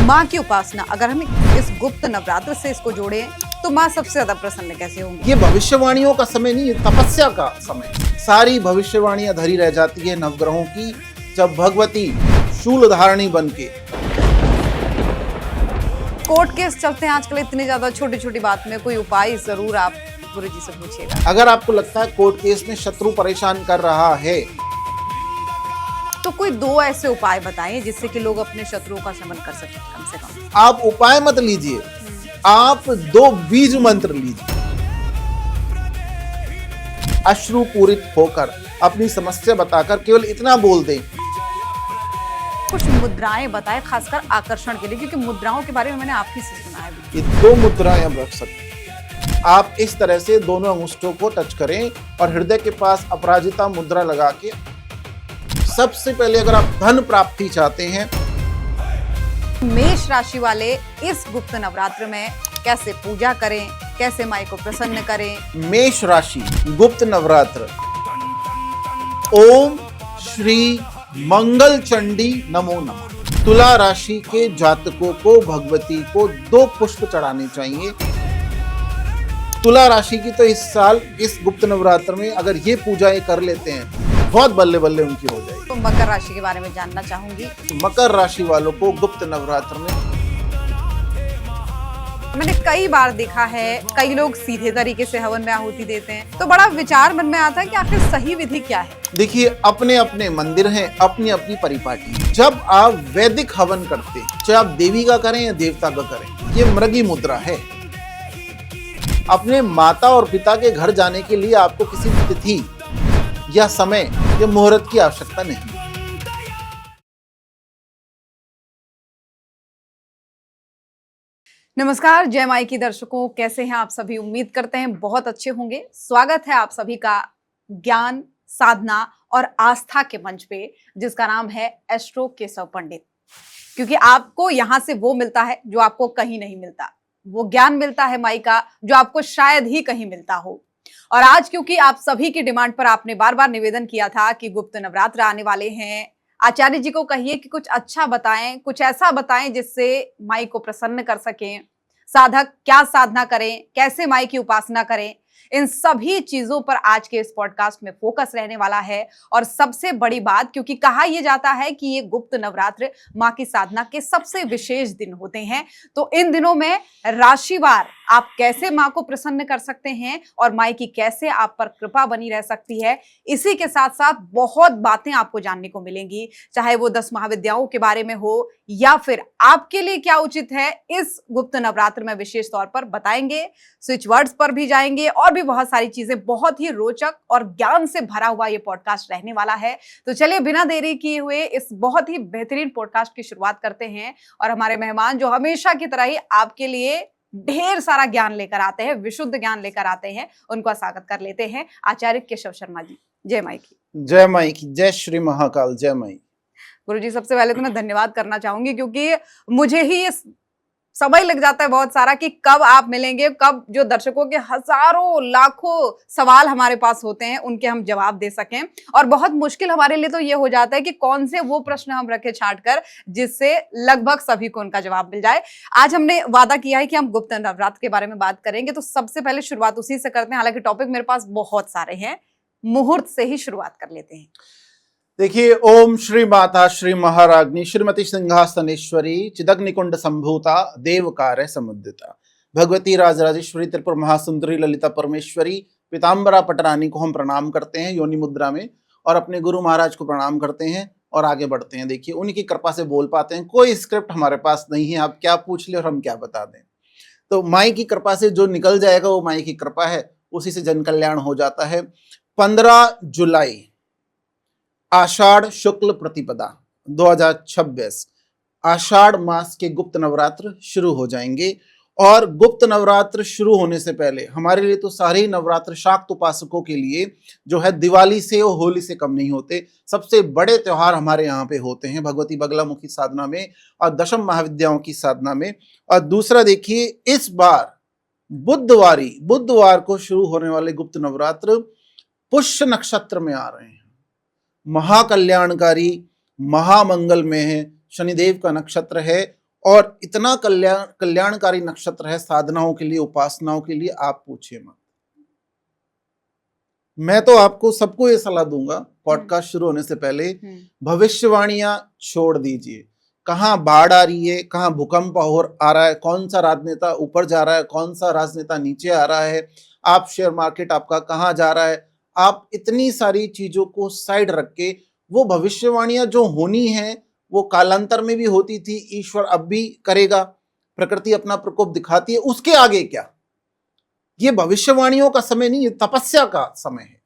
माँ की उपासना, अगर हम इस गुप्त नवरात्र से इसको जोड़ें तो माँ सबसे ज्यादा प्रसन्न कैसे होंगी? ये भविष्यवाणियों का समय नहीं, ये तपस्या का समय। सारी भविष्यवाणियां धरी रह जाती है नवग्रहों की जब भगवती शूल धारणी बन के। कोर्ट केस चलते हैं आजकल इतनी ज्यादा, छोटी छोटी बात में कोई उपाय जरूर आप गुरु जी से पूछिएगा। अगर आपको लगता है कोर्ट केस में शत्रु परेशान कर रहा है तो कोई दो ऐसे उपाय बताएं जिससे कि लोग अपने शत्रुओं का शमन कर सकें कम से कम। आप उपाय मत लीजिए, आप 2 बीज मंत्र लीजिए। अश्रु पूरित होकर अपनी समस्या बताकर केवल इतना बोल दें। कुछ मुद्राएं बताएं खासकर आकर्षण के लिए, क्योंकि मुद्राओं के बारे में मैंने आप ही से सुना है। ये 2 मुद्राएं आप रख सकते हैं। आप इस तरह से दोनों अंगुष्ठों को टच करें और हृदय के पास अपराजिता मुद्रा लगा के सबसे पहले अगर आप धन प्राप्ति चाहते हैं, मेष राशि वाले इस गुप्त नवरात्र में कैसे पूजा करें, कैसे माई को प्रसन्न करें? मेष राशि गुप्त नवरात्र। ओम श्री मंगल चंडी नमो नमः। तुला राशि के जातकों को भगवती को 2 पुष्प चढ़ाने चाहिए। तुला राशि की तो इस साल इस गुप्त नवरात्र में अगर ये पूजाएं कर लेते हैं, बहुत बल्ले बल्ले उनकी हो जाएगी। तो मकर राशि के बारे में जानना चाहूंगी। तो मकर राशि वालों को गुप्त नवरात्र में मैंने कई बार देखा है, कई लोग सीधे तरीके से हवन में आहुति देते हैं, तो बड़ा विचार मन में आता है कि आखिर सही विधि क्या है। देखिए, अपने अपने मंदिर हैं, अपनी अपनी परिपाटी है। जब आप वैदिक हवन करते हैं, चाहे आप देवी का करें या देवता का करें, ये मृगी मुद्रा है। अपने माता और पिता के घर जाने के लिए आपको किसी तिथि या समय या मुहूर्त की आवश्यकता नहीं। नमस्कार, जय माई की दर्शकों, कैसे हैं आप सभी? उम्मीद करते हैं बहुत अच्छे होंगे। स्वागत है आप सभी का ज्ञान, साधना और आस्था के मंच पे, जिसका नाम है एस्ट्रो केशव पंडित। क्योंकि आपको यहाँ से वो मिलता है जो आपको कहीं नहीं मिलता, वो ज्ञान मिलता है माई का जो आपको शायद ही कहीं मिलता हो। और आज क्योंकि आप सभी की डिमांड पर आपने बार बार निवेदन किया था कि गुप्त नवरात्र आने वाले हैं, आचार्य जी को कहिए कि कुछ अच्छा बताएं, कुछ ऐसा बताएं जिससे माई को प्रसन्न कर सकें। साधक क्या साधना करें, कैसे माई की उपासना करें, इन सभी चीजों पर आज के इस पॉडकास्ट में फोकस रहने वाला है। और सबसे बड़ी बात, क्योंकि कहा यह जाता है कि ये गुप्त नवरात्र माँ की साधना के सबसे विशेष दिन होते हैं, तो इन दिनों में राशिवार आप कैसे माँ को प्रसन्न कर सकते हैं और माई की कैसे आप पर कृपा बनी रह सकती है, इसी के साथ साथ बहुत बातें आपको जानने को मिलेंगी। चाहे वो 10 महाविद्याओं के बारे में हो या फिर आपके लिए क्या उचित है, इस गुप्त नवरात्र में विशेष तौर पर बताएंगे। स्विच वर्ड्स पर भी जाएंगे और भी बहुत सारी चीजें। बहुत ही रोचक और ज्ञान से भरा हुआ ये पॉडकास्ट रहने वाला है। तो चलिए बिना देरी किए हुए इस बहुत ही बेहतरीन पॉडकास्ट की शुरुआत करते हैं। और हमारे मेहमान जो हमेशा की तरह ही आपके लिए ढेर सारा ज्ञान लेकर आते हैं, विशुद्ध ज्ञान लेकर आते हैं, उनका स्वागत कर लेते हैं। आचार्य केशव शर्मा जी, जय माई की। जय माई की, जय श्री महाकाल, जय माई। गुरुजी, सबसे पहले तो मैं धन्यवाद करना चाहूंगी, क्योंकि मुझे ही ये समय लग जाता है बहुत सारा कि कब आप मिलेंगे, कब जो दर्शकों के हजारों लाखों सवाल हमारे पास होते हैं उनके हम जवाब दे सकें। और बहुत मुश्किल हमारे लिए तो ये हो जाता है कि कौन से वो प्रश्न हम रखें छांट कर जिससे लगभग सभी को उनका जवाब मिल जाए। आज हमने वादा किया है कि हम गुप्त नवरात्र के बारे में बात करेंगे, तो सबसे पहले शुरुआत उसी से करते हैं। हालांकि टॉपिक मेरे पास बहुत सारे हैं, मुहूर्त से ही शुरुआत कर लेते हैं। देखिए, ओम श्री माता श्री महाराज्ञी श्रीमती सिंहासनेश्वरी चिदग्निकुंड संभूता देवकार्य समुदिता भगवती राजराजेश्वरी त्रिपुर महासुंदरी ललिता परमेश्वरी पीताम्बरा पटरानी को हम प्रणाम करते हैं योनि मुद्रा में, और अपने गुरु महाराज को प्रणाम करते हैं और आगे बढ़ते हैं। देखिए, उनकी कृपा से बोल पाते हैं। कोई स्क्रिप्ट हमारे पास नहीं है, आप क्या पूछ ले और हम क्या बता दें। तो माई की कृपा से जो निकल जाएगा वो माई की कृपा है, उसी से जन कल्याण हो जाता है। 15 जुलाई आषाढ़ शुक्ल प्रतिपदा 2026 आषाढ़ मास के गुप्त नवरात्र शुरू हो जाएंगे। और गुप्त नवरात्र शुरू होने से पहले हमारे लिए तो सारे ही नवरात्र शाक्त उपासकों के लिए जो है दिवाली से और होली से कम नहीं होते। सबसे बड़े त्योहार हमारे यहाँ पे होते हैं भगवती बगलामुखी साधना में और दशम महाविद्याओं की साधना में। और दूसरा देखिए, इस बार बुधवार को शुरू होने वाले गुप्त नवरात्र पुष्य नक्षत्र में आ रहे हैं। महाकल्याणकारी, महामंगल में है, शनिदेव का नक्षत्र है और इतना कल्याणकारी नक्षत्र है साधनाओं के लिए, उपासनाओं के लिए, आप पूछिए मत। मैं तो आपको सबको ये सलाह दूंगा पॉडकास्ट शुरू होने से पहले, भविष्यवाणियां छोड़ दीजिए। कहाँ बाढ़ आ रही है, कहाँ भूकंप आ रहा है, कौन सा राजनेता ऊपर जा रहा है, कौन सा राजनेता नीचे आ रहा है, आप शेयर मार्केट आपका कहाँ जा रहा है, आप इतनी सारी चीजों को साइड रख के, वो भविष्यवाणियां जो होनी है वो कालांतर में भी होती थी, ईश्वर अब भी करेगा, प्रकृति अपना प्रकोप दिखाती है, उसके आगे क्या। ये भविष्यवाणियों का समय नहीं, ये तपस्या का समय है।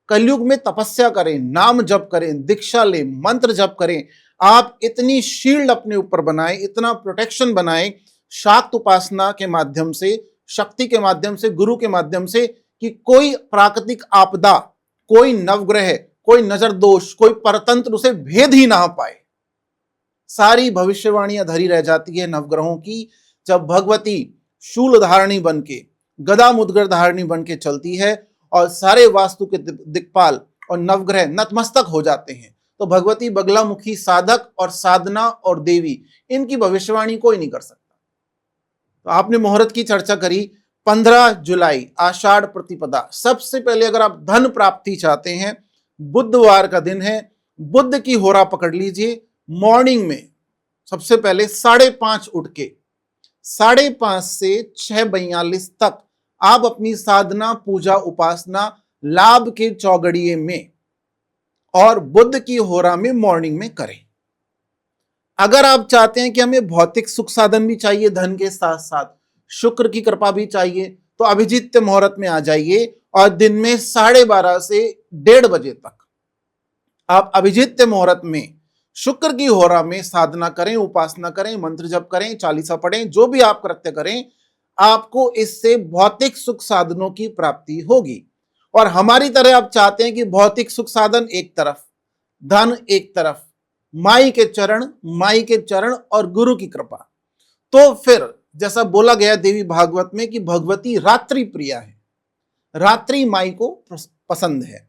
कलयुग में तपस्या करें, नाम जप करें, दीक्षा लें, मंत्र जप करें। आप इतनी शील्ड अपने ऊपर बनाएं, इतना प्रोटेक्शन बनाएं शाक्त उपासना के माध्यम से, शक्ति के माध्यम से, गुरु के माध्यम से, कि कोई प्राकृतिक आपदा, कोई नवग्रह, कोई नजर दोष, कोई परतंत्र उसे भेद ही ना पाए। सारी भविष्यवाणियां धरी रह जाती है नवग्रहों की जब भगवती शूल धारणी बनके, गदा मुद्गर धारणी बनके चलती है और सारे वास्तु के दिक्पाल और नवग्रह नतमस्तक हो जाते हैं। तो भगवती बगलामुखी साधक और साधना और देवी, इनकी भविष्यवाणी कोई नहीं कर सकता। तो आपने मुहूर्त की चर्चा करी, 15 जुलाई आषाढ़ प्रतिपदा। सबसे पहले अगर आप धन प्राप्ति चाहते हैं, बुधवार का दिन है, बुध की होरा पकड़ लीजिए। मॉर्निंग में सबसे पहले 5:30 उठ के 5:30 से 6:42 तक आप अपनी साधना, पूजा, उपासना लाभ के चौगड़िए में और बुध की होरा में मॉर्निंग में करें। अगर आप चाहते हैं कि हमें भौतिक सुख साधन भी चाहिए, धन के साथ साथ शुक्र की कृपा भी चाहिए, तो अभिजीत मुहूर्त में आ जाइए और दिन में 12:30 से 1:30 बजे तक आप अभिजीत मुहूर्त में शुक्र की होरा में साधना करें, उपासना करें, मंत्र जप करें, चालीसा पढ़ें, जो भी आप कृत्य करें, आपको इससे भौतिक सुख साधनों की प्राप्ति होगी। और हमारी तरह आप चाहते हैं कि भौतिक सुख साधन एक तरफ, धन एक तरफ, माई के चरण और गुरु की कृपा, तो फिर जैसा बोला गया देवी भागवत में कि भगवती रात्रि प्रिया है, रात्रि माई को पसंद है।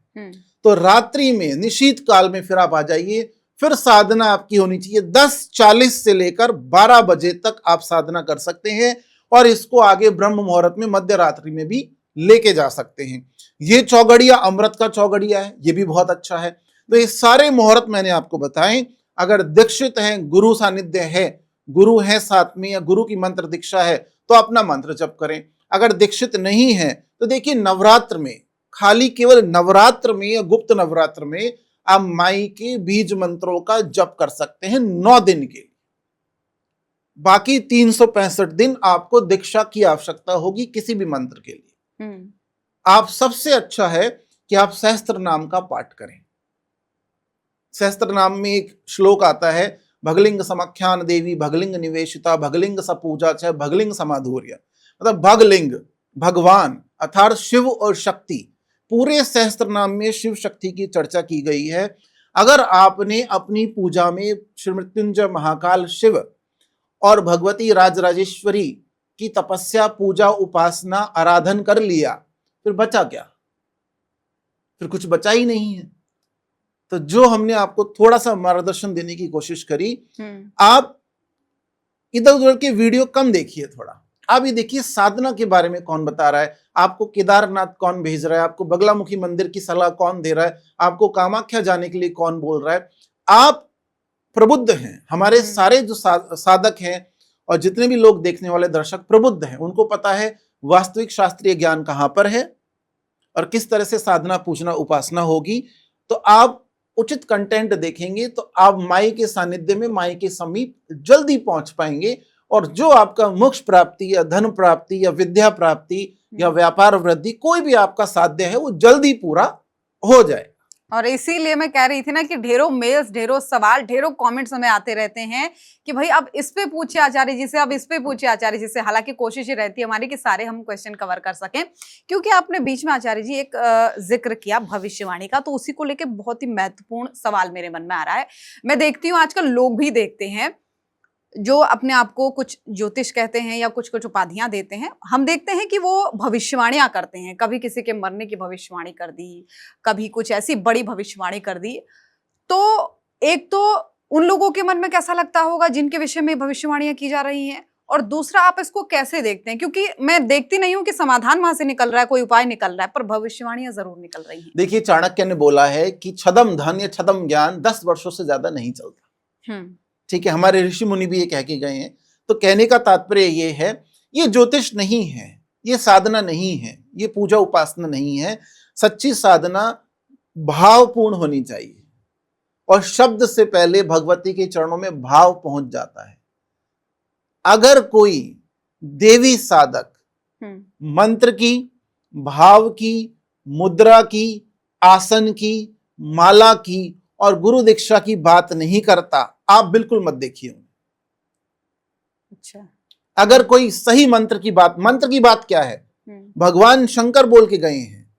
तो रात्रि में, निशीत काल में फिर आप आ जाइए। फिर साधना आपकी होनी चाहिए 10:40 से लेकर 12 बजे तक आप साधना कर सकते हैं और इसको आगे ब्रह्म मुहूर्त में मध्य रात्रि में भी लेके जा सकते हैं। ये चौगड़िया अमृत का चौगड़िया है, ये भी बहुत अच्छा है। तो ये सारे मुहूर्त मैंने आपको बताएं। अगर दीक्षित हैं, गुरु सानिध्य है, गुरु है साथ में, या गुरु की मंत्र दीक्षा है, तो अपना मंत्र जप करें। अगर दीक्षित नहीं है तो देखिए, नवरात्र में, खाली केवल नवरात्र में या गुप्त नवरात्र में आप माई के बीज मंत्रों का जप कर सकते हैं 9 दिन के लिए। बाकी 365 दिन आपको दीक्षा की आवश्यकता होगी किसी भी मंत्र के लिए। आप सबसे अच्छा है कि आप सहस्त्र नाम का पाठ करें। सहस्त्र नाम में एक श्लोक आता है, भगलिंग समाख्यान देवी भगलिंग निवेशिता भगलिंग सपूजा च भगलिंग समाधुर्य। मतलब भगलिंग, भगवान अर्थात शिव और शक्ति, पूरे सहस्त्र नाम में शिव शक्ति की चर्चा की गई है। अगर आपने अपनी पूजा में श्री मृत्युंजय महाकाल शिव और भगवती राजराजेश्वरी की तपस्या, पूजा, उपासना, आराधन कर लिया, फिर बचा क्या? फिर कुछ बचा ही नहीं है। तो जो हमने आपको थोड़ा सा मार्गदर्शन देने की कोशिश करी, आप इधर उधर के वीडियो कम देखिए, थोड़ा आप ये देखिए साधना के बारे में कौन बता रहा है, आपको केदारनाथ कौन भेज रहा है, आपको बगलामुखी मंदिर की सलाह कौन दे रहा है, आपको कामाख्या जाने के लिए कौन बोल रहा है। आप प्रबुद्ध हैं, हमारे सारे जो साधक हैं और जितने भी लोग देखने वाले दर्शक प्रबुद्ध हैं, उनको पता है वास्तविक शास्त्रीय ज्ञान कहां पर है और किस तरह से साधना, पूजना, उपासना होगी। तो आप उचित कंटेंट देखेंगे तो आप माई के सानिध्य में, माई के समीप जल्दी पहुंच पाएंगे और जो आपका मोक्ष प्राप्ति या धन प्राप्ति या विद्या प्राप्ति या व्यापार वृद्धि, कोई भी आपका साध्य है, वो जल्दी पूरा हो जाए। और इसीलिए मैं कह रही थी ना कि ढेरों मेल्स, ढेरों सवाल, ढेरों कमेंट्स हमें आते रहते हैं कि भाई अब इस पे पूछिए आचार्य जी से, अब इस पे पूछिए आचार्य जी से। हालांकि कोशिश ही रहती है हमारी कि सारे हम क्वेश्चन कवर कर सकें, क्योंकि आपने बीच में आचार्य जी एक जिक्र किया भविष्यवाणी का, तो उसी को लेकर बहुत ही महत्वपूर्ण सवाल मेरे मन में आ रहा है। मैं देखती हूँ आजकल लोग भी देखते हैं जो अपने आप को कुछ ज्योतिष कहते हैं या कुछ कुछ उपाधियां देते हैं, हम देखते हैं कि वो भविष्यवाणियां करते हैं। कभी किसी के मरने की भविष्यवाणी कर दी, कभी कुछ ऐसी बड़ी भविष्यवाणी कर दी। तो एक तो उन लोगों के मन में कैसा लगता होगा जिनके विषय में भविष्यवाणियां की जा रही हैं? और दूसरा, आप इसको कैसे देखते हैं? क्योंकि मैं देखती नहीं हूं कि समाधान वहां से निकल रहा है, कोई उपाय निकल रहा है, पर भविष्यवाणियां जरूर निकल रही हैं। देखिए, चाणक्य ने बोला है कि छदम धन या छदम ज्ञान 10 वर्षों से ज्यादा नहीं चलता। ठीक है, हमारे ऋषि मुनि भी ये कह के गए हैं। तो कहने का तात्पर्य ये है, ये ज्योतिष नहीं है, ये साधना नहीं है, ये पूजा उपासना नहीं है। सच्ची साधना भावपूर्ण होनी चाहिए, और शब्द से पहले भगवती के चरणों में भाव पहुंच जाता है। अगर कोई देवी साधक मंत्र की, भाव की, मुद्रा की, आसन की, माला की और गुरु दीक्षा की बात नहीं करता, आप बिल्कुल मत देखिए। अच्छा, अगर कोई सही मंत्र की बात क्या है? भगवान शंकर बोल के गए हैं,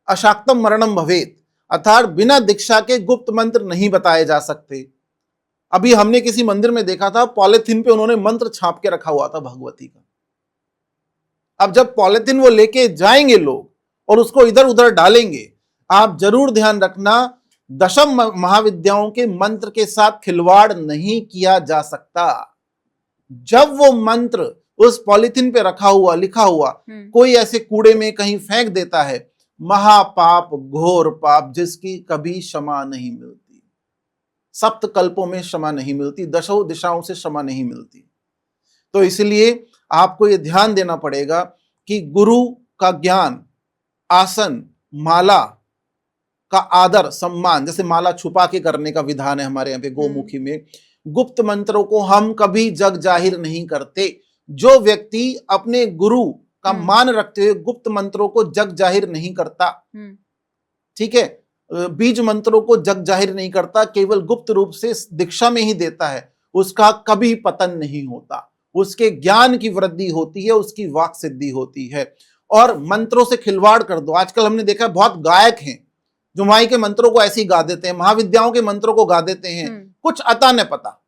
अशाक्तम मरणम भवेत, अर्थात बिना दीक्षा के गुप्त मंत्र नहीं बताए जा सकते। अभी हमने किसी मंदिर में देखा था, पॉलिथीन पे उन्होंने मंत्र छाप के रखा हुआ था भगवती का। अब जब पॉलिथीन वो लेके जाएंगे लोग और उसको इधर उधर डालेंगे, आप जरूर ध्यान रखना, दशम महाविद्याओं के मंत्र के साथ खिलवाड़ नहीं किया जा सकता। जब वो मंत्र उस पॉलिथीन पे रखा हुआ, लिखा हुआ, कोई ऐसे कूड़े में कहीं फेंक देता है, महापाप, घोर पाप, जिसकी कभी क्षमा नहीं मिलती। सप्त कल्पों में क्षमा नहीं मिलती, दशों दिशाओं से क्षमा नहीं मिलती। तो इसलिए आपको यह ध्यान देना पड़ेगा कि गुरु का ज्ञान, आसन, माला का आदर, सम्मान, जैसे माला छुपा के करने का विधान है हमारे यहाँ पे गोमुखी में। गुप्त मंत्रों को हम कभी जग जाहिर नहीं करते। जो व्यक्ति अपने गुरु का मान रखते हुए गुप्त मंत्रों को जग जाहिर नहीं करता, ठीक है, बीज मंत्रों को जग जाहिर नहीं करता, केवल गुप्त रूप से दीक्षा में ही देता है, उसका कभी पतन नहीं होता। उसके ज्ञान की वृद्धि होती है, उसकी वाक सिद्धि होती है। और मंत्रों से खिलवाड़ कर दो। आजकल हमने देखा बहुत गायक हैं जो माई के मंत्रों को ऐसे ही गा देते हैं, महाविद्याओं के मंत्रों को गा देते हैं, कुछ अता न पता।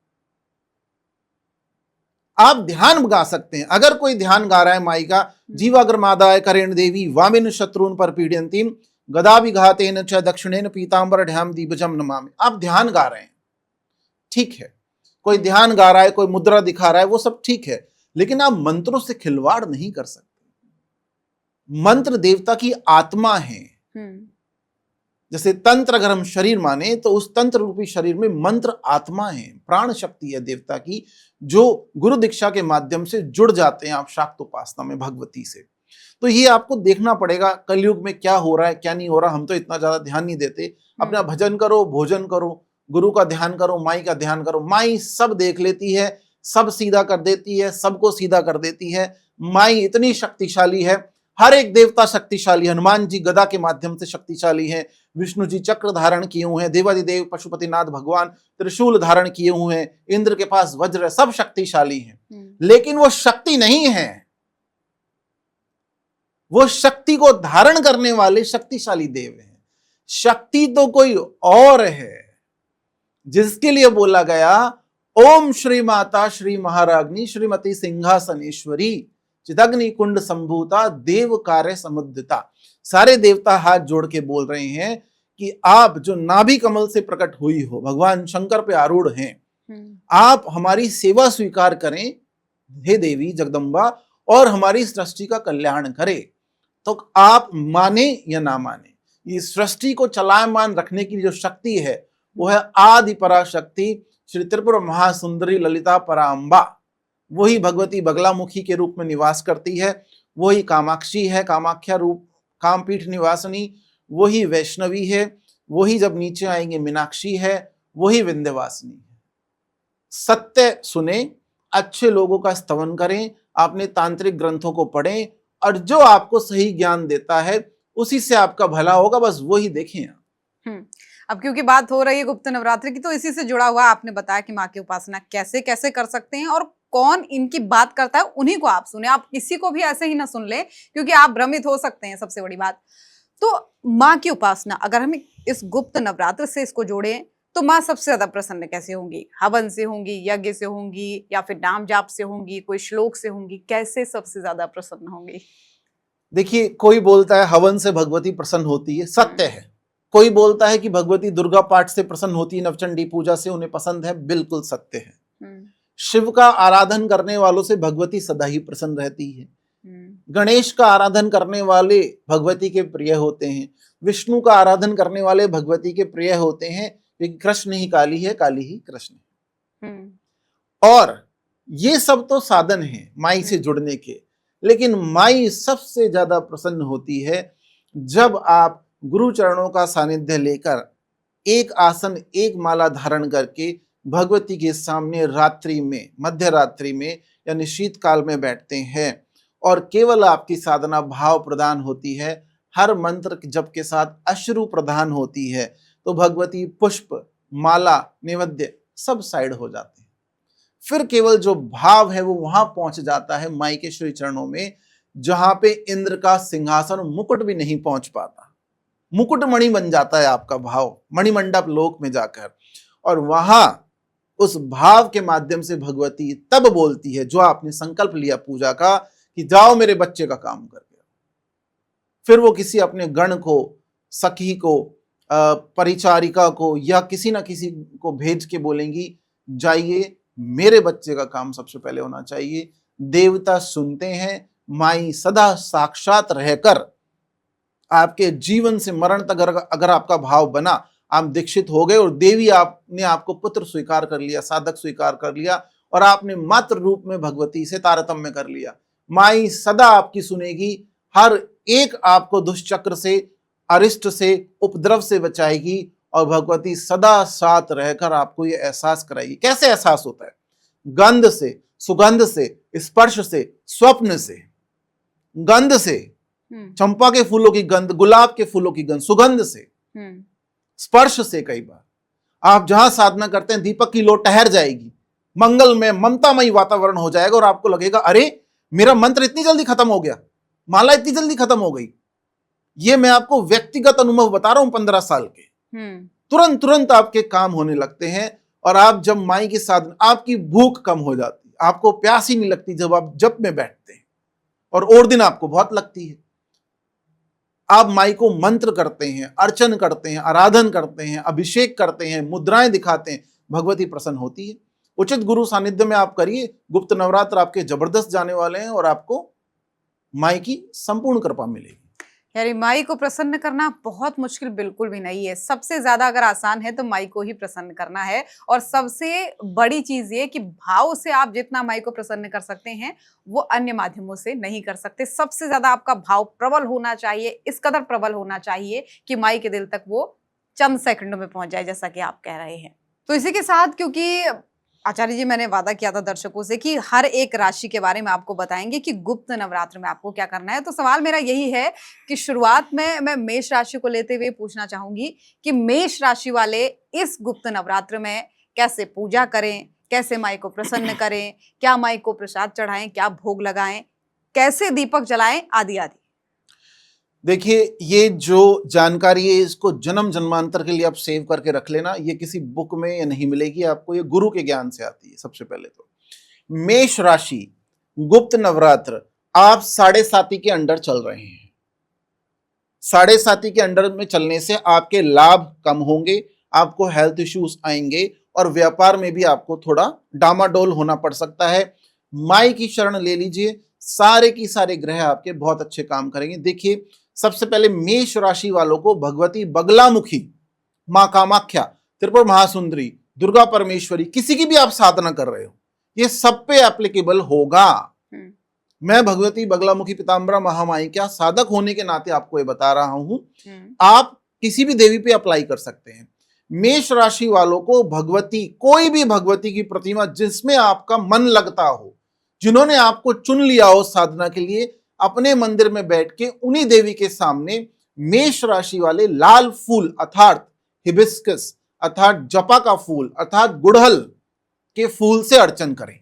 आप ध्यान गा सकते हैं। अगर कोई ध्यान गा रहा है माई का, जीवाग्रमादाय करेण देवी वामिन शत्रुन पर पीड़यन्तीम गदा विघातेन च दक्षिणेन पीतांबर ढ्याम दीपजम नमामि। आप ध्यान गा रहे हैं, ठीक है, कोई ध्यान गा रहा है, कोई मुद्रा दिखा रहा है, वो सब ठीक है, लेकिन आप मंत्रों से खिलवाड़ नहीं कर सकते। मंत्र देवता की आत्मा है। जैसे तंत्र अगर हम शरीर माने, तो उस तंत्र रूपी शरीर में मंत्र आत्मा है, प्राण शक्ति है देवता की, जो गुरु दीक्षा के माध्यम से जुड़ जाते हैं आप शाक्त उपासना में भगवती से। तो ये आपको देखना पड़ेगा कलयुग में क्या हो रहा है, क्या नहीं हो रहा। हम तो इतना ज्यादा ध्यान नहीं देते। अपना भजन करो, भोजन करो, गुरु का ध्यान करो, माई का ध्यान करो। माई सब देख लेती है, सब सीधा कर देती है, सबको सीधा कर देती है। माई इतनी शक्तिशाली है, हर एक देवता शक्तिशाली। हनुमान जी गदा के माध्यम से शक्तिशाली हैं, विष्णु जी चक्र धारण किए हुए हैं, देवादिदेव पशुपतिनाथ भगवान त्रिशूल धारण किए हुए हैं, इंद्र के पास वज्र है, सब शक्तिशाली हैं। लेकिन वो शक्ति नहीं है, वो शक्ति को धारण करने वाले शक्तिशाली देव हैं। शक्ति तो कोई और है, जिसके लिए बोला गया ओम श्री माता श्री महाराज्ञी श्रीमती सिंहासनेश्वरी चिदग्नि कुंड संभूता देव कार्य समुद्दिता। सारे देवता हाथ जोड़ के बोल रहे हैं कि आप जो नाभि कमल से प्रकट हुई हो, भगवान शंकर पे आरूढ़ हैं, आप हमारी सेवा स्वीकार करें हे देवी जगदम्बा, और हमारी सृष्टि का कल्याण करें। तो आप माने या ना माने, ये सृष्टि को चलायमान रखने की जो शक्ति है वो है आदि पराशक्ति श्री त्रिपुर महासुंदरी ललिता पराम्बा। वही भगवती बगलामुखी के रूप में निवास करती है, वही कामाक्षी है, कामाख्या रूप कामपीठ निवासनी, वही वैष्णवी है, वही जब नीचे आएंगे मीनाक्षी है, वही विंध्यवासिनी है। सत्य सुने, अच्छे लोगों का स्तवन करें, अपने तांत्रिक ग्रंथों को पढ़ें, और जो आपको सही ज्ञान देता है उसी से आपका भला होगा, बस वही देखें आप। अब क्योंकि बात हो रही है गुप्त नवरात्रि की, तो इसी से जुड़ा हुआ आपने बताया कि माँ की उपासना कैसे कैसे कर सकते हैं और कौन इनकी बात करता है, उन्हीं को आप सुने। आप किसी को भी ऐसे ही ना सुन ले, क्योंकि आप भ्रमित हो सकते हैं, सबसे बड़ी बात। तो माँ की उपासना अगर हम इस गुप्त नवरात्र से इसको जोड़े, तो माँ सबसे ज्यादा प्रसन्न कैसे होंगी? हवन से होंगी, यज्ञ से होंगी, या फिर नाम जाप से होंगी, कोई श्लोक से होंगी? कैसे सबसे ज्यादा प्रसन्न होंगी? देखिए, कोई बोलता है हवन से भगवती प्रसन्न होती है, सत्य है, कोई बोलता है कि भगवती दुर्गा पाठ से प्रसन्न होती है, नवचंडी पूजा से उन्हें पसंद है, बिल्कुल सत्य है। शिव का आराधन करने वालों से भगवती सदा ही प्रसन्न रहती है। गणेश का आराधन करने वाले भगवती के प्रिय होते हैं, विष्णु का आराधन करने वाले भगवती के प्रिय होते हैं, क्योंकि कृष्ण ही काली है, काली ही कृष्ण है। और ये सब तो साधन है माई से जुड़ने के, लेकिन माई सबसे ज्यादा प्रसन्न होती है जब आप गुरु चरणों का सानिध्य लेकर एक आसन, एक माला धारण करके भगवती के सामने रात्रि में, मध्य रात्रि में यानी शीतकाल में बैठते हैं और केवल आपकी साधना भाव प्रदान होती है, हर मंत्र जप के साथ अश्रु प्रदान होती है, तो भगवती पुष्प, माला, नैवेद्य सब साइड हो जाते हैं। फिर केवल जो भाव है वो वहां पहुंच जाता है माई के श्री चरणों में, जहां पे इंद्र का सिंहासन, मुकुट भी नहीं पहुंच पाता। मुकुट मणि बन जाता है आपका भाव, मणिमंडप लोक में जाकर, और वहां उस भाव के माध्यम से भगवती तब बोलती है जो आपने संकल्प लिया पूजा का कि जाओ मेरे बच्चे का काम करके। फिर वो किसी अपने गण को, सखी को, परिचारिका को या किसी ना किसी को भेज के बोलेंगी जाइए, मेरे बच्चे का काम सबसे पहले होना चाहिए। देवता सुनते हैं, माई सदा साक्षात रहकर आपके जीवन से मरण तक अगर आपका भाव बना, आप दीक्षित हो गए और देवी आपने आपको पुत्र स्वीकार कर लिया, साधक स्वीकार कर लिया और आपने मात्र रूप में भगवती से तारतम्य कर लिया, माई सदा आपकी सुनेगी, हर एक आपको दुष्चक्र से, अरिष्ट से, उपद्रव से बचाएगी और भगवती सदा साथ रहकर आपको ये एहसास कराएगी। कैसे एहसास होता है? गंध से, सुगंध से, स्पर्श से, स्वप्न से। गंध से, चंपा के फूलों की गंध, गुलाब के फूलों की गंध, सुगंध से। स्पर्श से, कई बार आप जहां साधना करते हैं दीपक की लो टहर जाएगी, मंगलमय ममतामयी वातावरण हो जाएगा और आपको लगेगा अरे मेरा मंत्र इतनी जल्दी खत्म हो गया, माला इतनी जल्दी खत्म हो गई। ये मैं आपको व्यक्तिगत अनुभव बता रहा हूं 15 साल के। तुरंत तुरंत आपके काम होने लगते हैं और आप जब माई की साधना, आपकी भूख कम हो जाती, आपको प्यास ही नहीं लगती जब आप जप में बैठते हैं, और दिन आपको बहुत लगती है। आप माई को मंत्र करते हैं, अर्चन करते हैं, आराधन करते हैं, अभिषेक करते हैं, मुद्राएं दिखाते हैं, भगवती प्रसन्न होती है। उचित गुरु सानिध्य में आप करिए, गुप्त नवरात्र आपके जबरदस्त जाने वाले हैं और आपको माई की संपूर्ण कृपा मिलेगी। यानी माई को प्रसन्न करना बहुत मुश्किल बिल्कुल भी नहीं है। सबसे ज्यादा अगर आसान है तो माई को ही प्रसन्न करना है, और सबसे बड़ी चीज ये कि भाव से आप जितना माई को प्रसन्न कर सकते हैं वो अन्य माध्यमों से नहीं कर सकते। सबसे ज्यादा आपका भाव प्रबल होना चाहिए, इस कदर प्रबल होना चाहिए कि माई के दिल तक वो चंद सेकंडों में पहुंच जाए, जैसा कि आप कह रहे हैं। तो इसी के साथ, क्योंकि आचार्य जी मैंने वादा किया था दर्शकों से कि हर एक राशि के बारे में आपको बताएंगे कि गुप्त नवरात्र में आपको क्या करना है, तो सवाल मेरा यही है कि शुरुआत में मैं मेष राशि को लेते हुए पूछना चाहूंगी कि मेष राशि वाले इस गुप्त नवरात्र में कैसे पूजा करें, कैसे माई को प्रसन्न करें, क्या माई को प्रसाद चढ़ाएं, क्या भोग लगाएं, कैसे दीपक जलाएं, आदि आदि। देखिए, ये जो जानकारी है इसको जन्म जन्मांतर के लिए आप सेव करके रख लेना। ये किसी बुक में ये नहीं मिलेगी आपको, ये गुरु के ज्ञान से आती है। सबसे पहले तो मेष राशि गुप्त नवरात्र आप 7.5 के अंडर चल रहे हैं। 7.5 के अंडर में चलने से आपके लाभ कम होंगे, आपको हेल्थ इश्यूज आएंगे और व्यापार में भी आपको थोड़ा डामाडोल होना पड़ सकता है। माई की शरण ले लीजिए, सारे की सारे ग्रह आपके बहुत अच्छे काम करेंगे। देखिए, सबसे पहले मेष राशि वालों को भगवती बगलामुखी, मां कामाख्या, त्रिपुर महासुंदरी, दुर्गा परमेश्वरी, किसी की भी आप साधना कर रहे हो, ये सब पे एप्लीकेबल होगा। मैं भगवती बगलामुखी पीताम्बरा महामाई क्या साधक होने के नाते आपको ये बता रहा हूं, आप किसी भी देवी पे अप्लाई कर सकते हैं। मेष राशि वालों को भगवती, कोई भी भगवती की प्रतिमा जिसमें आपका मन लगता हो, जिन्होंने आपको चुन लिया हो साधना के लिए, अपने मंदिर में बैठ के उन्हीं देवी के सामने मेष राशि वाले लाल फूल अर्थात हिबिस्कस अर्थात जपा का फूल अर्थात गुड़हल के फूल से अर्चन करें।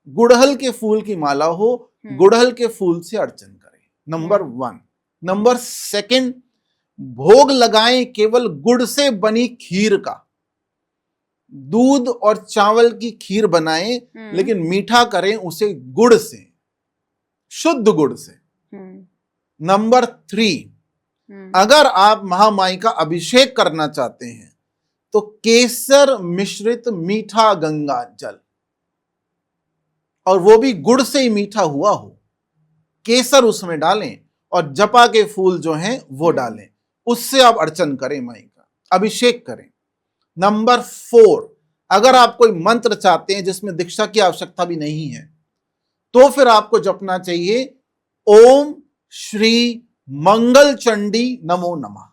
गुड़हल के फूल की माला हो, गुड़हल के फूल से अर्चन करें, नंबर 1। नंबर 2, भोग लगाएं केवल गुड़ से बनी खीर का। दूध और चावल की खीर बनाएं, लेकिन मीठा करें उसे गुड़ से, शुद्ध गुड़ से। नंबर 3, अगर आप महामाई का अभिषेक करना चाहते हैं तो केसर मिश्रित मीठा गंगा जल, और वो भी गुड़ से ही मीठा हुआ हो, केसर उसमें डालें और जपा के फूल जो हैं वो डालें, उससे आप अर्चन करें, माई का अभिषेक करें। नंबर 4, अगर आप कोई मंत्र चाहते हैं जिसमें दीक्षा की आवश्यकता भी नहीं है, तो फिर आपको जपना चाहिए ओम श्री मंगल चंडी नमो नमः।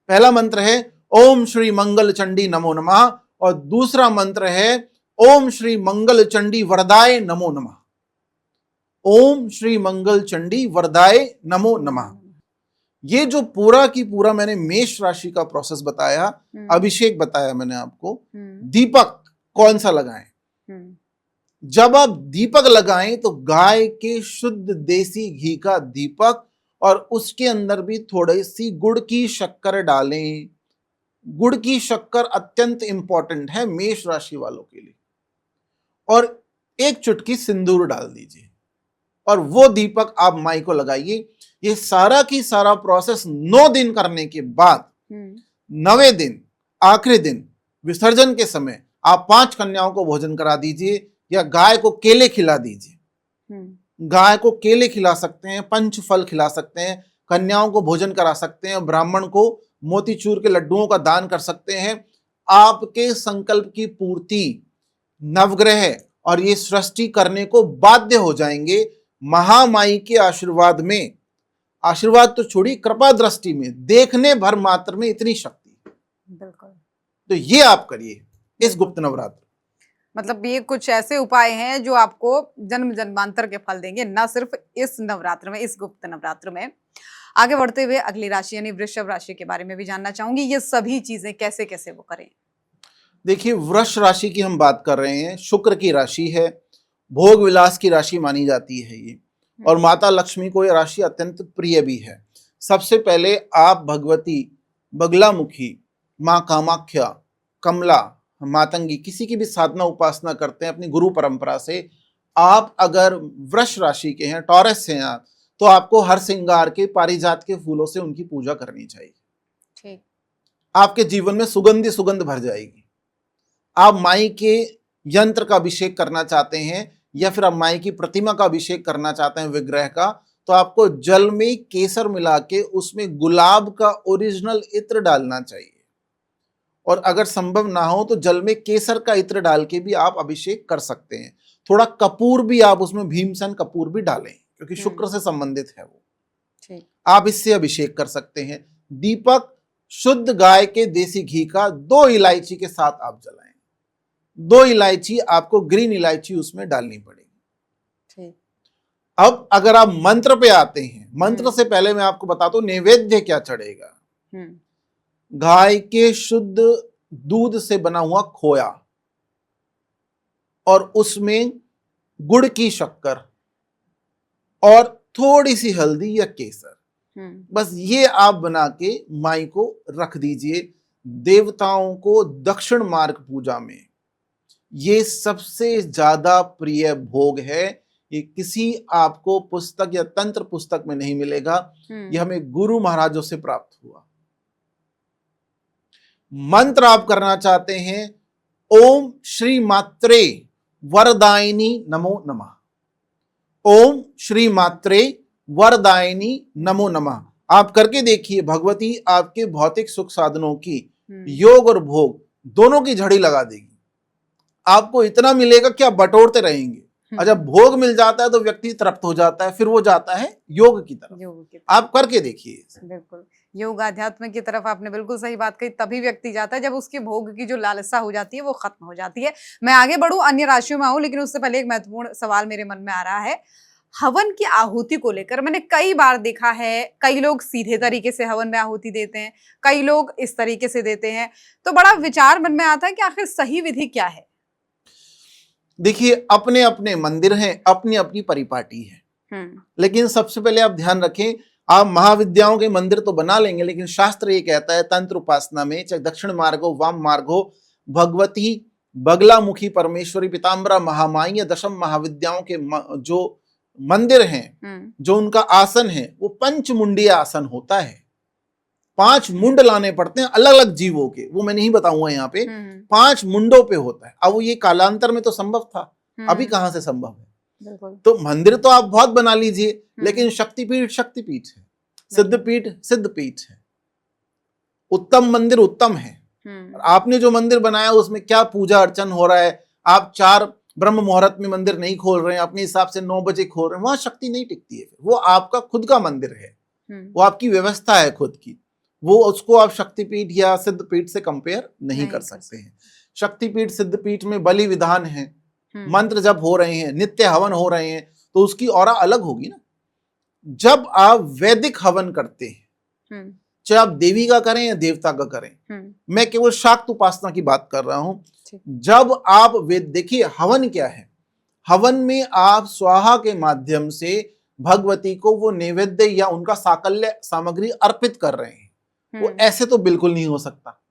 पहला मंत्र है ओम श्री मंगल चंडी नमो नमः, और दूसरा मंत्र है ओम श्री मंगल चंडी वरदाय नमो नमः। ओम श्री मंगल चंडी वरदाय नमो नमः। ये जो पूरा की पूरा मैंने मेष राशि का प्रोसेस बताया, अभिषेक बताया मैंने आपको, दीपक कौन सा लगाएं। जब आप दीपक लगाएं तो गाय के शुद्ध देसी घी का दीपक, और उसके अंदर भी थोड़ी सी गुड़ की शक्कर डालें। गुड़ की शक्कर अत्यंत इंपॉर्टेंट है मेष राशि वालों के लिए, और एक चुटकी सिंदूर डाल दीजिए, और वो दीपक आप माई को लगाइए। ये सारा की सारा प्रोसेस 9 दिन करने के बाद 9वें दिन आखिरी दिन विसर्जन के समय आप 5 कन्याओं को भोजन करा दीजिए, या गाय को केले खिला दीजिए। गाय को केले खिला सकते हैं, पंच फल खिला सकते हैं, कन्याओं को भोजन करा सकते हैं, ब्राह्मण को मोतीचूर के लड्डुओं का दान कर सकते हैं। आपके संकल्प की पूर्ति नवग्रह और ये सृष्टि करने को बाध्य हो जाएंगे महामाई के आशीर्वाद में। आशीर्वाद तो छोड़ी, कृपा दृष्टि में, देखने भर मात्र में इतनी शक्ति। बिल्कुल। तो ये आप करिए इस गुप्त नवरात्र। मतलब ये कुछ ऐसे उपाय हैं जो आपको जन्म जन्मांतर के फल देंगे, ना सिर्फ इस नवरात्र में, इस गुप्त नवरात्र में। आगे बढ़ते हुए अगली राशि यानी वृषभ राशि के बारे में भी जानना चाहूंगी, ये सभी चीजें कैसे कैसे वो करें। देखिए, वृष राशि की हम बात कर रहे हैं, शुक्र की राशि है, भोग विलास की राशि मानी जाती है ये, और माता लक्ष्मी को ये राशि अत्यंत प्रिय भी है। सबसे पहले आप भगवती बगलामुखी, माँ कामाख्या, कमला, मातंगी, किसी की भी साधना उपासना करते हैं अपनी गुरु परंपरा से। आप अगर वृष राशि के हैं, टॉरस से हैं आप, तो आपको हर श्रृंगार के पारिजात के फूलों से उनकी पूजा करनी चाहिए। ठीक। आपके जीवन में सुगंधी सुगंध भर जाएगी। आप माई के यंत्र का अभिषेक करना चाहते हैं, या फिर आप माई की प्रतिमा का अभिषेक करना चाहते हैं, विग्रह का, तो आपको जल में केसर मिला के उसमें गुलाब का ओरिजिनल इत्र डालना चाहिए, और अगर संभव ना हो तो जल में केसर का इत्र डाल के भी आप अभिषेक कर सकते हैं। थोड़ा कपूर भी आप उसमें भीमसेन कपूर भी डालें, क्योंकि शुक्र से संबंधित है वो। ठीक। आप इससे अभिषेक कर सकते हैं। दीपक शुद्ध गाय के देसी घी का 2 इलायची के साथ आप जलाएं। 2 इलायची आपको ग्रीन इलायची उसमें डालनी पड़ेगी। ठीक। अब अगर आप मंत्र पे आते हैं, मंत्र से पहले मैं आपको बताता हूं नैवेद्य क्या चढ़ेगा। गाय के शुद्ध दूध से बना हुआ खोया, और उसमें गुड़ की शक्कर और थोड़ी सी हल्दी या केसर, बस ये आप बना के माई को रख दीजिए। देवताओं को दक्षिण मार्ग पूजा में ये सबसे ज्यादा प्रिय भोग है। ये किसी आपको पुस्तक या तंत्र पुस्तक में नहीं मिलेगा, ये हमें गुरु महाराजों से प्राप्त हुआ। मंत्र आप करना चाहते हैं, ओम श्री मात्रे वरदायिनी नमो नमः। ओम श्री मात्रे वरदायिनी नमो नमः आप करके देखिए, भगवती आपके भौतिक सुख साधनों की, योग और भोग दोनों की झड़ी लगा देगी। आपको इतना मिलेगा कि आप बटोरते रहेंगे, और जब भोग मिल जाता है तो व्यक्ति तृप्त हो जाता है, फिर वो जाता है योग की तरफ। आप करके देखिए। बिल्कुल, योग आध्यात्म की तरफ आपने बिल्कुल सही बात कही। तभी व्यक्ति जाता है जब उसके भोग की जो लालसा हो जाती है वो खत्म हो जाती है। मैं आगे बढ़ूं, अन्य राशियों में आऊं, लेकिन उससे पहले एक महत्वपूर्ण सवाल मेरे मन में आ रहा है। हवन की आहुति को लेकर मैंने कई बार देखा है, कई लोग सीधे तरीके से हवन में आहुति देते हैं, कई लोग इस तरीके से देते हैं, तो बड़ा विचार मन में आता है कि आखिर सही विधि क्या है। देखिए, अपने अपने मंदिर हैं, अपनी अपनी परिपाटी है, लेकिन सबसे पहले आप ध्यान रखें, आप महाविद्याओं के मंदिर तो बना लेंगे, लेकिन शास्त्र ये कहता है तंत्र उपासना में, चाहे दक्षिण मार्ग हो, वाम मार्ग हो, भगवती बगलामुखी परमेश्वरी पीताम्बरा महामाई या दशम महाविद्याओं के जो मंदिर हैं, जो उनका आसन है वो पंचमुंडीय आसन होता है। 5 मुंड लाने पड़ते हैं अलग अलग जीवों के, वो मैं नहीं बताऊंगा यहाँ पे। 5 मुंडों पे होता है। अब ये कालांतर में तो संभव था, अभी कहां से संभव है? बिल्कुल। तो मंदिर तो आप बहुत बना लीजिए, लेकिन शक्तिपीठ शक्तिपीठ है, सिद्धपीठ सिद्धपीठ है, उत्तम मंदिर उत्तम है। आपने जो मंदिर बनाया उसमें क्या पूजा अर्चन हो रहा है? आप 4 ब्रह्म मुहूर्त में मंदिर नहीं खोल रहे हैं, अपने हिसाब से 9 बजे खोल रहे हैं, वहां शक्ति नहीं टिकती है। वो आपका खुद का मंदिर है, वो आपकी व्यवस्था है खुद की, वो उसको आप शक्तिपीठ या सिद्धपीठ से कंपेयर नहीं कर सकते हैं। शक्तिपीठ सिद्धपीठ में बलि विधान है, मंत्र जब हो रहे हैं, नित्य हवन हो रहे हैं, तो उसकी ऑरा अलग होगी ना। जब आप वैदिक हवन करते हैं, चाहे आप देवी का करें या देवता का करें, मैं केवल शाक्त उपासना की बात कर रहा हूं। जब आप वेद, देखिए हवन क्या है, हवन में आप स्वाहा के माध्यम से भगवती को वो नैवेद्य या उनका साकल्य सामग्री अर्पित कर रहे हैं। वो ऐसे तो बिल्कुल नहीं हो सकता।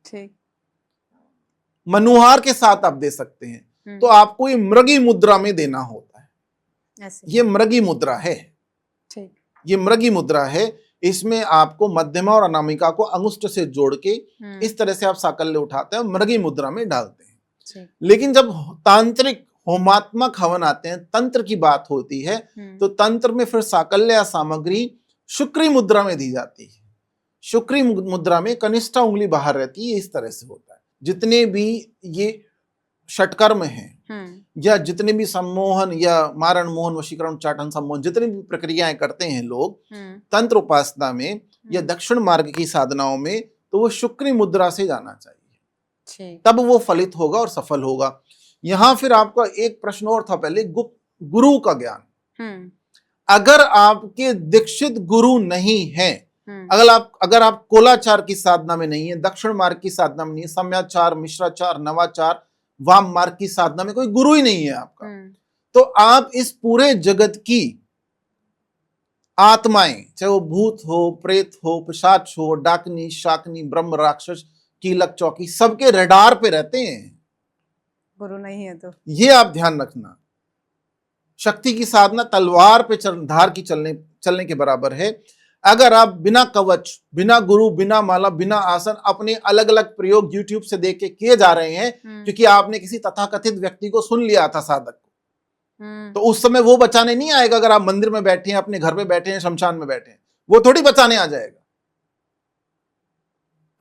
ठीक। मनुहार के साथ आप दे सकते हैं, तो आपको ये मृगी मुद्रा में देना होता है। ये मृगी मुद्रा है, ठीक। ये मृगी मुद्रा है। इसमें आपको मध्यमा और अनामिका को अंगुष्ठ से जोड़ के इस तरह से आप साकल्य उठाते हैं, मृगी मुद्रा में डालते हैं। लेकिन जब तांत्रिक होमात्मक हवन आते हैं, तंत्र की बात होती है, तो तंत्र में फिर साकल्य या सामग्री शुक्री मुद्रा में दी जाती है। शुक्री मुद्रा में कनिष्ठा उंगली बाहर रहती है, इस तरह से होता है। जितने भी ये षटकर्म हैं या जितने भी सम्मोहन या मारण मोहन वशीकरण उच्चाटन सम्मोहन, जितनी भी प्रक्रियाएं करते हैं लोग तंत्र उपासना में या दक्षिण मार्ग की साधनाओं में, तो वो शुक्री मुद्रा से जाना चाहिए, तब वो फलित होगा और सफल होगा। यहां फिर आपका एक प्रश्न और था पहले, गुरु का ज्ञान। अगर आपके दीक्षित गुरु नहीं है, अगर आप कोलाचार की साधना में नहीं है, दक्षिण मार्ग की साधना में नहीं है, सम्याचार, मिश्राचार, नवाचार, वाम मार्ग की साधना में कोई गुरु ही नहीं है आपका, तो आप इस पूरे जगत की आत्माएं, चाहे वो भूत हो, प्रेत हो, पिशाच हो, डाकनी, शाकनी, ब्रह्म, राक्षस, कीलक, चौकी, सबके रडार पे रहते हैं। गुरु नहीं है तो ये आप ध्यान रखना। शक्ति की साधना तलवार पे धार की चलने के बराबर है। अगर आप बिना कवच, बिना गुरु, बिना माला, बिना आसन, अपने अलग अलग प्रयोग YouTube से देख के किए जा रहे हैं, क्योंकि आपने किसी तथाकथित व्यक्ति को सुन लिया था, साधक को, तो उस समय वो बचाने नहीं आएगा। अगर आप मंदिर में बैठे हैं, अपने घर में बैठे हैं, शमशान में बैठे हैं, वो थोड़ी बचाने आ जाएगा।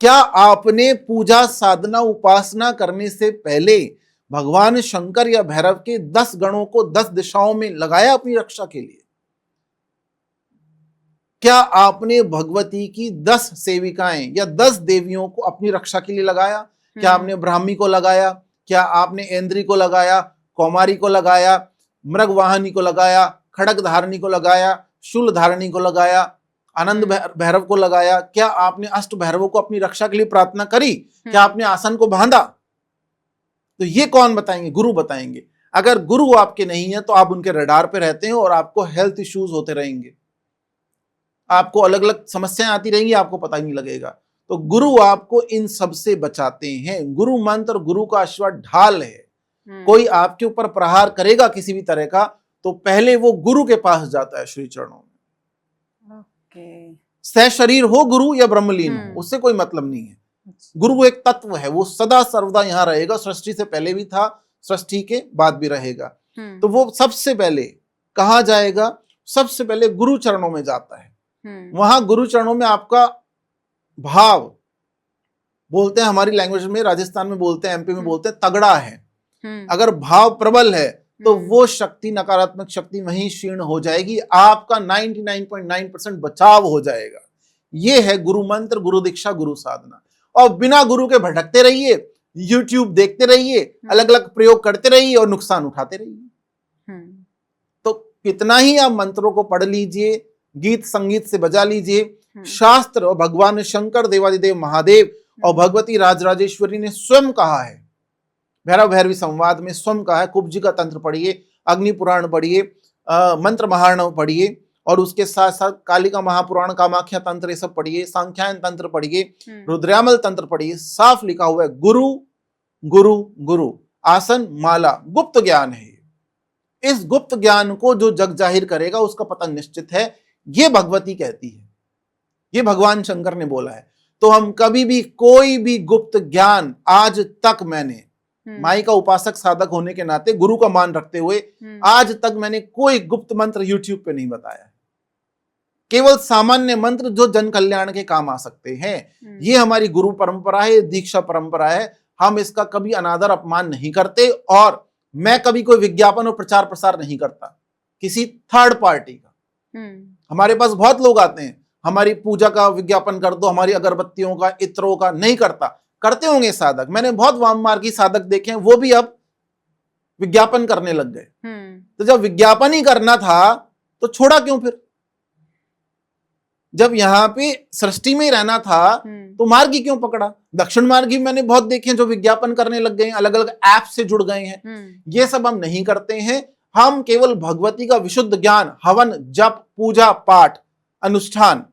क्या आपने पूजा साधना उपासना करने से पहले भगवान शंकर या भैरव के 10 गणों को 10 दिशाओं में लगाया अपनी रक्षा के लिए? क्या आपने भगवती की 10 सेविकाएं या 10 देवियों को अपनी रक्षा के लिए लगाया? क्या आपने ब्राह्मी को लगाया? क्या आपने ऐन्द्री को लगाया? कौमारी को लगाया? मृगवाहनी को लगाया? खड़ग धारणी को लगाया? शूल धारणी को लगाया? आनंद भैरव को लगाया? क्या आपने अष्ट भैरवों को अपनी रक्षा के लिए प्रार्थना करी? क्या आपने आसन को बांधा? तो ये कौन बताएंगे? गुरु बताएंगे। अगर गुरु आपके नहीं है तो आप उनके रडार पे रहते हैं और आपको हेल्थ इश्यूज होते रहेंगे, आपको अलग अलग समस्याएं आती रहेंगी, आपको पता ही नहीं लगेगा। तो गुरु आपको इन सब से बचाते हैं। गुरु मंत्र, गुरु का आशीर्वाद ढाल है। कोई आपके ऊपर प्रहार करेगा किसी भी तरह का, तो पहले वो गुरु के पास जाता है, श्री चरणों में। सह शरीर हो गुरु या ब्रह्मलीन हो, उससे कोई मतलब नहीं है। गुरु एक तत्व है, वो सदा सर्वदा यहां रहेगा। सृष्टि से पहले भी था, सृष्टि के बाद भी रहेगा। तो वो सबसे पहले कहा जाएगा, सबसे पहले गुरु चरणों में जाता है। वहां गुरु चरणों में आपका भाव, बोलते हैं हमारी लैंग्वेज में, राजस्थान में बोलते हैं, एमपी में बोलते हैं, तगड़ा है। अगर भाव प्रबल है तो वो शक्ति, नकारात्मक शक्ति वहीं क्षीण हो जाएगी, आपका 99.9% बचाव हो जाएगा। ये है गुरु मंत्र, गुरु दीक्षा, गुरु साधना। और बिना गुरु के भटकते रहिए, YouTube देखते रहिए, अलग अलग प्रयोग करते रहिए और नुकसान उठाते रहिए। तो कितना ही आप मंत्रों को पढ़ लीजिए, गीत संगीत से बजा लीजिए, शास्त्र और भगवान शंकर, देवादिदेव महादेव और भगवती राजराजेश्वरी ने स्वयं कहा है, भैरव भैरवी संवाद में स्वयं कहा है। कुब्जी का तंत्र पढ़िए, अग्नि पुराण पढ़िए, मंत्र महारणव पढ़िए, और उसके साथ साथ कालिका महापुराण, कामाख्या तंत्र, ये सब पढ़िए, सांख्यायन तंत्र पढ़िए, रुद्रयामल तंत्र पढ़िए। साफ लिखा हुआ है, गुरु गुरु गुरु। आसन, माला, गुप्त ज्ञान है। इस गुप्त ज्ञान को जो जग जाहिर करेगा उसका पतन निश्चित है, ये भगवती कहती है, ये भगवान शंकर ने बोला है। तो हम कभी भी कोई भी गुप्त ज्ञान, आज तक मैंने माई का उपासक साधक होने के नाते गुरु का मान रखते हुए आज तक मैंने कोई गुप्त मंत्र यूट्यूब पे नहीं बताया। केवल सामान्य मंत्र जो जन कल्याण के काम आ सकते हैं। ये हमारी गुरु परंपरा है, दीक्षा परंपरा है। हम इसका कभी अनादर अपमान नहीं करते और मैं कभी कोई विज्ञापन और प्रचार प्रसार नहीं करता किसी थर्ड पार्टी का। हमारे पास बहुत लोग आते हैं, हमारी पूजा का विज्ञापन कर दो, हमारी अगरबत्तियों का, इत्रों का, नहीं करता। करते होंगे साधक, मैंने बहुत वाममार्गी साधक देखे हैं, वो भी अब विज्ञापन करने लग गए। तो जब विज्ञापन ही करना था तो छोड़ा क्यों फिर? जब यहां पे सृष्टि में ही रहना था तो मार्ग ही क्यों पकड़ा? दक्षिण मार्ग ही मैंने बहुत देखे हैं जो विज्ञापन करने लग गए हैं, अलग अलग ऐप से जुड़ गए हैं। ये सब हम नहीं करते हैं। हम केवल भगवती का विशुद्ध ज्ञान, हवन, जप, पूजा पाठ, अनुष्ठान,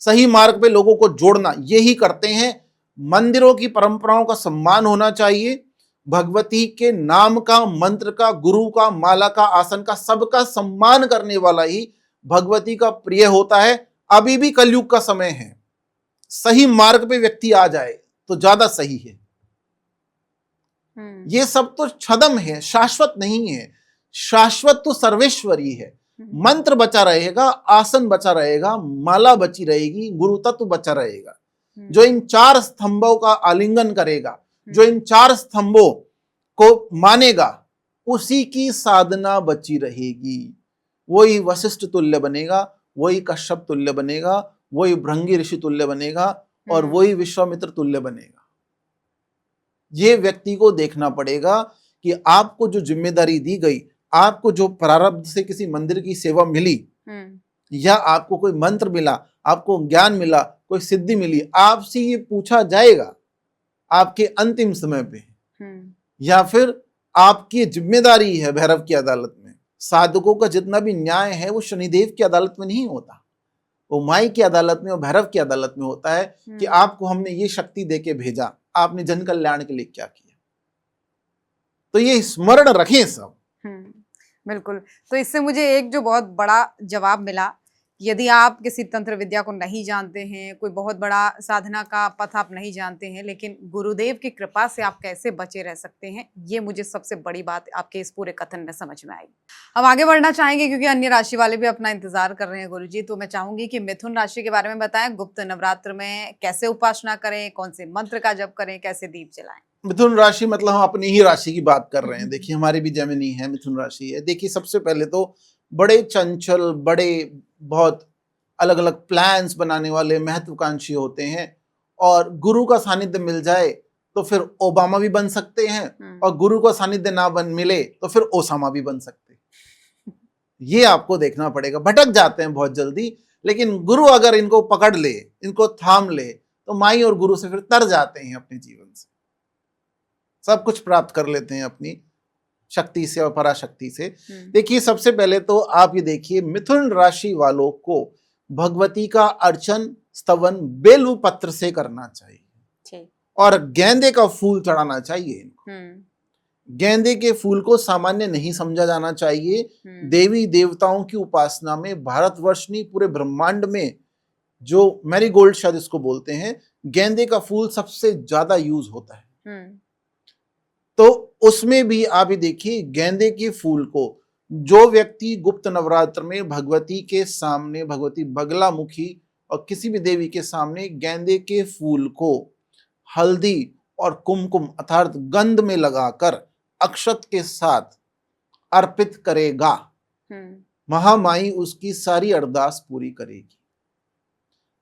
सही मार्ग पे लोगों को जोड़ना, यही करते हैं। मंदिरों की परंपराओं का सम्मान होना चाहिए। भगवती के नाम का, मंत्र का, गुरु का, माला का, आसन का, सबका सम्मान करने वाला ही भगवती का प्रिय होता है। अभी भी कलयुग का समय है, सही मार्ग पे व्यक्ति आ जाए तो ज्यादा सही है। ये सब तो छदम है, शाश्वत नहीं है। शाश्वत तो सर्वेश्वरी है। मंत्र बचा रहेगा, आसन बचा रहेगा, माला बची रहेगी, गुरु तत्व बचा रहेगा। जो इन चार स्तंभों का आलिंगन करेगा, जो इन चार स्तंभों को मानेगा, उसी की साधना बची रहेगी। वही वशिष्ठ तुल्य बनेगा, वही कश्यप तुल्य बनेगा, वही भृंगी ऋषि तुल्य बनेगा और वही विश्वामित्र तुल्य बनेगा। ये व्यक्ति को देखना पड़ेगा कि आपको जो जिम्मेदारी दी गई, आपको जो प्रारब्ध से किसी मंदिर की सेवा मिली, या आपको कोई मंत्र मिला, आपको ज्ञान मिला, कोई सिद्धि मिली, आपसे ये पूछा जाएगा आपके अंतिम समय पे, या फिर आपकी जिम्मेदारी है भैरव की अदालत में। साधकों का जितना भी न्याय है वो शनिदेव की अदालत में नहीं होता, वो माई की अदालत में और भैरव की अदालत में होता है कि आपको हमने ये शक्ति देके भेजा, आपने जन कल्याण के लिए क्या किया। तो ये स्मरण रखें सब। बिल्कुल। तो इससे मुझे एक जो बहुत बड़ा जवाब मिला, यदि आप किसी तंत्र विद्या को नहीं जानते हैं, कोई बहुत बड़ा साधना का पथ आप नहीं जानते हैं, लेकिन गुरुदेव की कृपा से आप कैसे बचे रह सकते हैं, ये मुझे सबसे बड़ी बात आपके इस पूरे कथन में समझ में आई। अब आगे बढ़ना चाहेंगे क्योंकि अन्य राशि वाले भी अपना इंतजार कर रहे हैं गुरुजी। तो मैं चाहूंगी कि मिथुन राशि के बारे में बताएं। गुप्त नवरात्र में कैसे उपासना करें, कौन से मंत्र का जप करें, कैसे दीप जलाएं? मिथुन राशि मतलब हम अपनी ही राशि की बात कर रहे हैं। देखिए हमारी भी जेमिनी है, मिथुन राशि है। देखिए सबसे पहले तो बड़े चंचल, बड़े बहुत अलग अलग प्लान्स बनाने वाले, महत्वाकांक्षी होते हैं। और गुरु का सानिध्य मिल जाए तो फिर ओबामा भी बन सकते हैं, और गुरु का सानिध्य ना मिले तो फिर ओसामा भी बन सकते हैं। ये आपको देखना पड़ेगा। भटक जाते हैं बहुत जल्दी, लेकिन गुरु अगर इनको पकड़ ले, इनको थाम ले, तो माई और गुरु से फिर तर जाते हैं अपने जीवन से, सब कुछ प्राप्त कर लेते हैं अपनी शक्ति से और पराशक्ति से। देखिए सबसे पहले तो आप ये देखिए, मिथुन राशि वालों को भगवती का अर्चन, स्तवन बेलू पत्र से करना चाहिए और गेंदे का फूल चढ़ाना चाहिए इनको। गेंदे के फूल को सामान्य नहीं समझा जाना चाहिए। देवी देवताओं की उपासना में भारतवर्ष नहीं, पूरे ब्रह्मांड में जो मैरीगोल्ड शायद इसको बोलते हैं, गेंदे का फूल सबसे ज्यादा यूज होता है। तो उसमें भी आप ये देखिए, गेंदे के फूल को जो व्यक्ति गुप्त नवरात्र में भगवती के सामने, भगवती बगला मुखी और किसी भी देवी के सामने गेंदे के फूल को हल्दी और कुमकुम अर्थात गंध में लगाकर अक्षत के साथ अर्पित करेगा, महामाई उसकी सारी अरदास पूरी करेगी।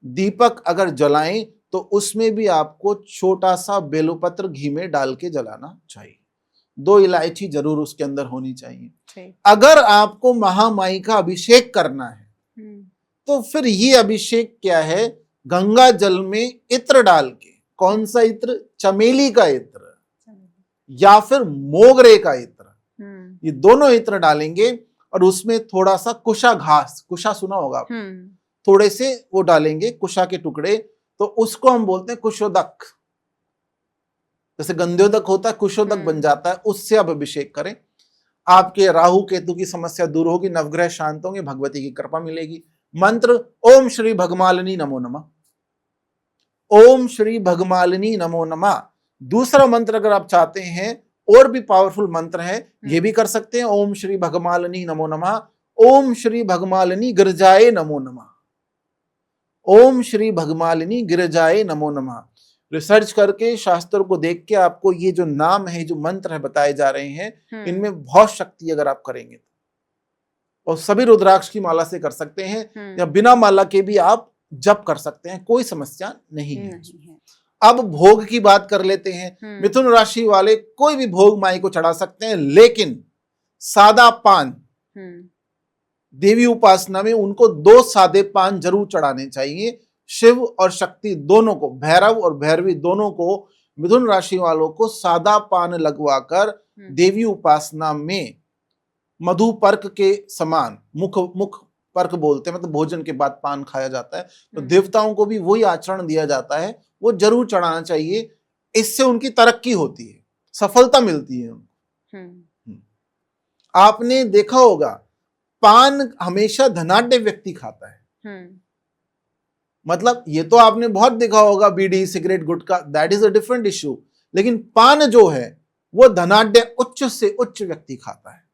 दीपक अगर जलाएं तो उसमें भी आपको छोटा सा बेलपत्र घी में डाल के जलाना चाहिए। 2 इलायची जरूर उसके अंदर होनी चाहिए। अगर आपको महामाई का अभिषेक करना है तो फिर ये अभिषेक क्या है, गंगा जल में इत्र डाल के, कौन सा इत्र, चमेली का इत्र या फिर मोगरे का इत्र, ये दोनों इत्र डालेंगे और उसमें थोड़ा सा कुशा घास, कुशा सुना होगा आप, थोड़े से वो डालेंगे, कुशा के टुकड़े, तो उसको हम बोलते हैं कुशोदक। जैसे गंध्योदक होता है, कुशोदक बन जाता है, उससे आप अभिषेक करें। आपके राहु केतु की समस्या दूर होगी, नवग्रह शांत होंगे, भगवती की कृपा मिलेगी। मंत्र ओम श्री भगमालिनी नमो नमः, ओम श्री भगमालिनी नमो नमः। दूसरा मंत्र अगर आप चाहते हैं और भी पावरफुल मंत्र है, ये भी कर सकते हैं। ओम श्री भगमालिनी नमो नमः, ओम श्री भगमालिनी गिरजाए नमो नमः, ओम श्री भगमालिनी गिरजाए नमो नमः। रिसर्च करके शास्त्रों को देख के आपको ये जो नाम है, जो मंत्र है बताए जा रहे हैं, इनमें बहुत शक्ति अगर आप करेंगे तो। और सभी रुद्राक्ष की माला से कर सकते हैं या बिना माला के भी आप जप कर सकते हैं, कोई समस्या नहीं है। अब भोग की बात कर लेते हैं। मिथुन राशि वाले कोई भी भोग माई को चढ़ा सकते हैं, लेकिन सादा पान, देवी उपासना में उनको 2 सादे पान जरूर चढ़ाने चाहिए। शिव और शक्ति दोनों को, भैरव और भैरवी दोनों को, मिथुन राशि वालों को सादा पान लगवाकर देवी उपासना में मधु पर्क के समान, मुख पर्क बोलते हैं, मतलब भोजन के बाद पान खाया जाता है, तो देवताओं को भी वही आचरण दिया जाता है, वो जरूर चढ़ाना चाहिए। इससे उनकी तरक्की होती है, सफलता मिलती है उनको। आपने देखा होगा पान हमेशा धनाढ्य व्यक्ति खाता है। मतलब ये तो आपने बहुत देखा होगा, bidi cigarette gutkha, that is a different issue, लेकिन पान जो है वो धनाढ्य उच्च से उच्च व्यक्ति खाता है।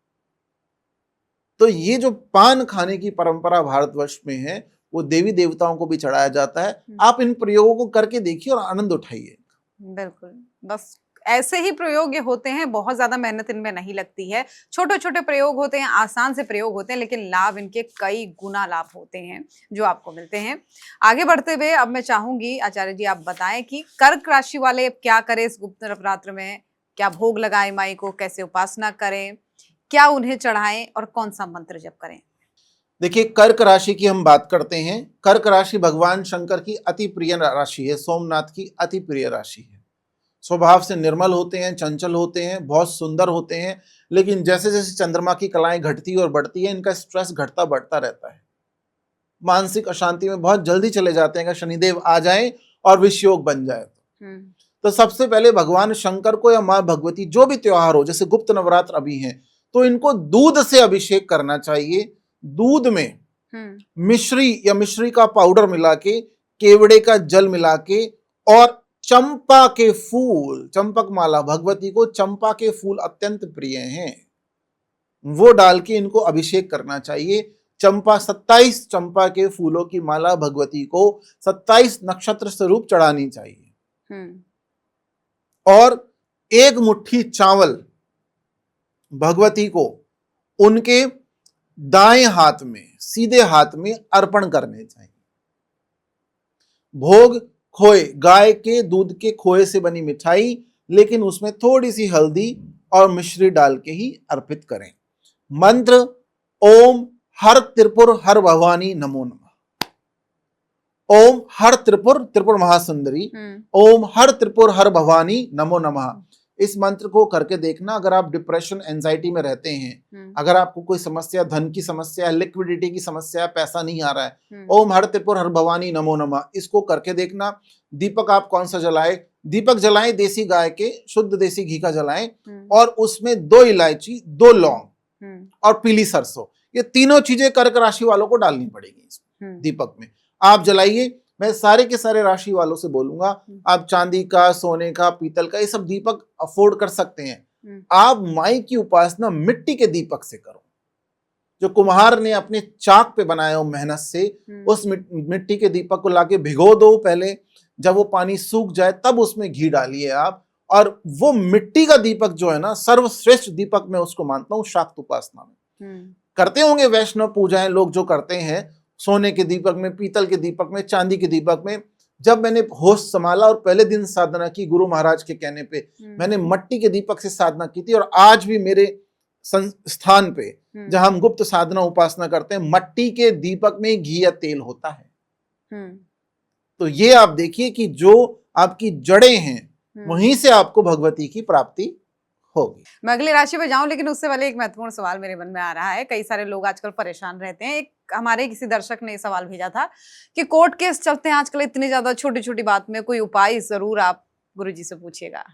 तो ये जो पान खाने की परंपरा भारतवर्ष में है, वो देवी देवताओं को भी चढ़ाया जाता है। आप इन प्रयोगों को करके देखिए और आनंद उठाइए। बिल्कुल, बस ऐसे ही प्रयोग ये होते हैं, बहुत ज्यादा मेहनत इनमें नहीं लगती है, छोटे छोटे प्रयोग होते हैं, आसान से प्रयोग होते हैं, लेकिन लाभ इनके कई गुना लाभ होते हैं जो आपको मिलते हैं। आगे बढ़ते हुए अब मैं चाहूंगी आचार्य जी आप बताएं कि कर्क राशि वाले क्या करें इस गुप्त नवरात्र में, क्या भोग लगाएं माई को, कैसे उपासना करें, क्या उन्हें चढ़ाएं और कौन सा मंत्र जप करें। देखिए, कर्क राशि की हम बात करते हैं। कर्क राशि भगवान शंकर की अति प्रिय राशि है, सोमनाथ की अति प्रिय राशि है। स्वभाव से निर्मल होते हैं, चंचल होते हैं, बहुत सुंदर होते हैं, लेकिन जैसे जैसे चंद्रमा की कलाएं घटती और बढ़ती है, इनका स्ट्रेस घटता बढ़ता रहता है। मानसिक अशांति में बहुत जल्दी चले जाते हैं, अगर शनिदेव आ जाए और विषयोग बन जाए तो सबसे पहले भगवान शंकर को या माँ भगवती, जो भी त्योहार हो, जैसे गुप्त नवरात्र अभी हैं, तो इनको दूध से अभिषेक करना चाहिए। दूध में मिश्री या मिश्री का पाउडर मिला के, केवड़े का जल मिला के और चंपा के फूल, चंपक माला, भगवती को चंपा के फूल अत्यंत प्रिय हैं, वो डाल के इनको अभिषेक करना चाहिए। 27 चंपा के फूलों की माला भगवती को 27 नक्षत्र स्वरूप चढ़ानी चाहिए। और 1 मुट्ठी चावल भगवती को उनके दाएं हाथ में, सीधे हाथ में अर्पण करने चाहिए। भोग खोए, गाय के दूध के खोए से बनी मिठाई, लेकिन उसमें थोड़ी सी हल्दी और मिश्री डाल के ही अर्पित करें। मंत्र ओम हर त्रिपुर हर भवानी नमो नमः, ओम हर त्रिपुर, त्रिपुर महासुंदरी, ओम हर त्रिपुर हर भवानी नमो नमः। इस मंत्र को करके देखना। अगर आप डिप्रेशन एंजाइटी में रहते हैं, अगर आपको कोई समस्या, धन की समस्या है, लिक्विडिटी की समस्या है, पैसा नहीं आ रहा है, ओम हर त्रिपुर हर भवानी नमो नमः, इसको करके देखना। दीपक आप कौन सा जलाएं? दीपक जलाएं देसी गाय के, शुद्ध देसी घी का जलाएं, और उसमें 2 इलायची, 2 लौंग और पीली सरसों, ये तीनों चीजें कर्क राशि वालों को डालनी पड़ेगी इसमें दीपक में। आप जलाइए। मैं सारे के सारे राशि वालों से बोलूंगा, आप चांदी का, सोने का, पीतल का, ये सब दीपक अफोर्ड कर सकते हैं। आप माई की उपासना मिट्टी के दीपक से करो, जो कुम्हार ने अपने चाक पे बनाया हो मेहनत से, उस मिट्टी के दीपक को लाके भिगो दो पहले, जब वो पानी सूख जाए तब उसमें घी डालिए आप। और वो मिट्टी का दीपक जो है ना, सर्वश्रेष्ठ दीपक मैं उसको मानता हूँ शाक्त उपासना में। करते होंगे वैष्णव पूजाएं लोग जो करते हैं, सोने के दीपक में, पीतल के दीपक में, चांदी के दीपक में। जब मैंने होश संभाला और पहले दिन साधना की गुरु महाराज के कहने पे, मैंने मिट्टी के दीपक से साधना की थी, और आज भी मेरे स्थान पे जहां हम गुप्त साधना उपासना करते हैं, मिट्टी के दीपक में घी या तेल होता है। तो ये आप देखिए कि जो आपकी जड़ें हैं, वहीं से आपको भगवती की प्राप्ति होगी। मैं अगली राशि पे जाऊं, लेकिन उससे पहले एक महत्वपूर्ण सवाल मेरे मन में आ रहा है। कई सारे लोग आजकल परेशान रहते हैं। एक हमारे किसी दर्शक ने सवाल भेजा था कि कोर्ट केस चलते हैं आजकल इतनी ज्यादा, छोटी छोटी बात में कोई उपाय जरूर आप गुरुजी से पूछिएगा।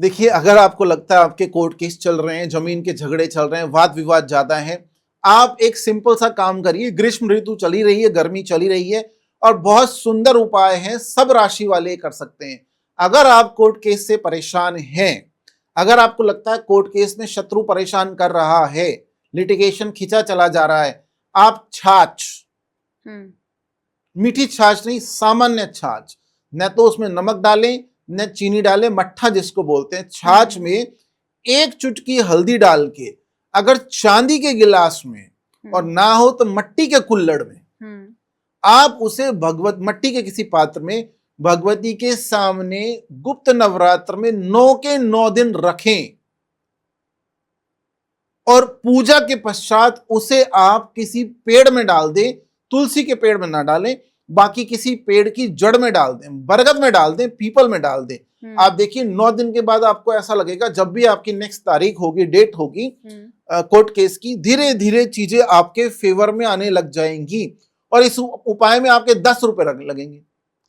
देखिए, अगर आपको लगता है आपके कोर्ट केस चल रहे हैं, जमीन के झगड़े चल रहे हैं, वाद विवाद ज्यादा है, आप एक सिंपल सा काम करिए। ग्रीष्म ऋतु चली रही है, गर्मी चली रही है और बहुत सुंदर उपाय हैं, सब राशि वाले कर सकते हैं। अगर आप कोर्ट केस से परेशान हैं, अगर आपको लगता है कोर्ट केस में शत्रु परेशान कर रहा है, लिटिगेशन खिंचा चला जा रहा है, आप छाछ, मीठी छाछ नहीं, सामान्य छाछ, न तो उसमें नमक डालें न चीनी डालें, मट्ठा जिसको बोलते हैं, छाछ में एक चुटकी हल्दी डाल के, अगर चांदी के गिलास में और ना हो तो मट्टी के कुल्हड़ में, आप उसे मट्टी के किसी पात्र में भगवती के सामने गुप्त नवरात्र में 9 के 9 दिन रखें और पूजा के पश्चात उसे आप किसी पेड़ में डाल दें। तुलसी के पेड़ में ना डालें, बाकी किसी पेड़ की जड़ में डाल दें, बरगद में डाल दें, पीपल में डाल दें। आप देखिए 9 दिन के बाद आपको ऐसा लगेगा, जब भी आपकी नेक्स्ट तारीख होगी, डेट होगी कोर्ट केस की, धीरे धीरे चीजें आपके फेवर में आने लग जाएंगी। और इस उपाय में आपके 10 रुपए लगेंगे।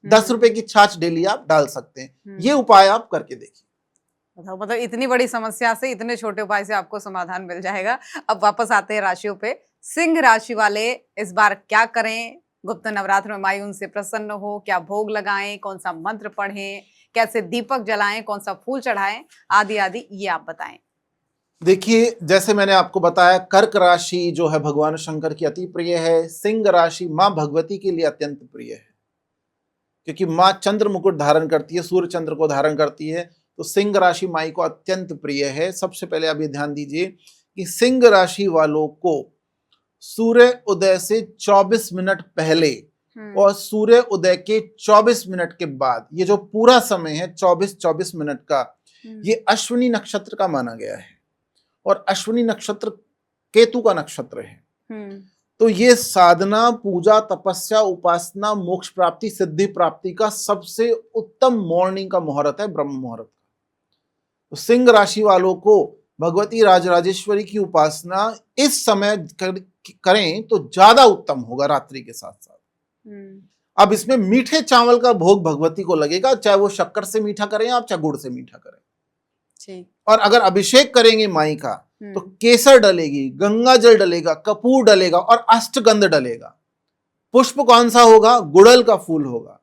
10 रुपए की छाछ डेली आप डाल सकते हैं। ये उपाय आप करके देखिए। मतलब इतनी बड़ी समस्या से इतने छोटे उपाय से आपको समाधान मिल जाएगा। अब वापस आते हैं राशियों पे। सिंह राशि वाले इस बार क्या करें? गुप्त नवरात्र में माई उनसे प्रसन्न हो, क्या भोग लगाएं, कौन सा मंत्र पढ़ें, कैसे दीपक जलाएं, कौन सा फूल चढ़ाएं, आदि आदि, ये आप बताएं। देखिए, जैसे मैंने आपको बताया, कर्क राशि जो है भगवान शंकर की अति प्रिय है। सिंह राशि मां भगवती के लिए अत्यंत प्रिय है, क्योंकि मां चंद्र मुकुट धारण करती है, सूर्य चंद्र को धारण करती है, तो सिंह राशि माई को अत्यंत प्रिय है। सबसे पहले आप ये ध्यान दीजिए कि सिंह राशि वालों को सूर्य उदय से 24 मिनट पहले और सूर्य उदय के 24 मिनट के बाद, ये जो पूरा समय है 24 मिनट का, ये अश्विनी नक्षत्र का माना गया है और अश्विनी नक्षत्र केतु का नक्षत्र है। तो ये साधना, पूजा, तपस्या, उपासना, मोक्ष प्राप्ति, सिद्धि प्राप्ति का सबसे उत्तम मॉर्निंग का मुहूर्त है, ब्रह्म मुहूर्त का। तो सिंह राशि वालों को भगवती राजराजेश्वरी की उपासना इस समय करें तो ज्यादा उत्तम होगा, रात्रि के साथ साथ। अब इसमें मीठे चावल का भोग भगवती को लगेगा, चाहे वो शक्कर से मीठा करें आप, चाहे गुड़ से मीठा करें। और अगर अभिषेक करेंगे माई का, तो केसर डलेगी, गंगा जल डलेगा, कपूर डलेगा और अष्टगंध डलेगा। पुष्प कौन सा होगा? गुड़हल का फूल होगा।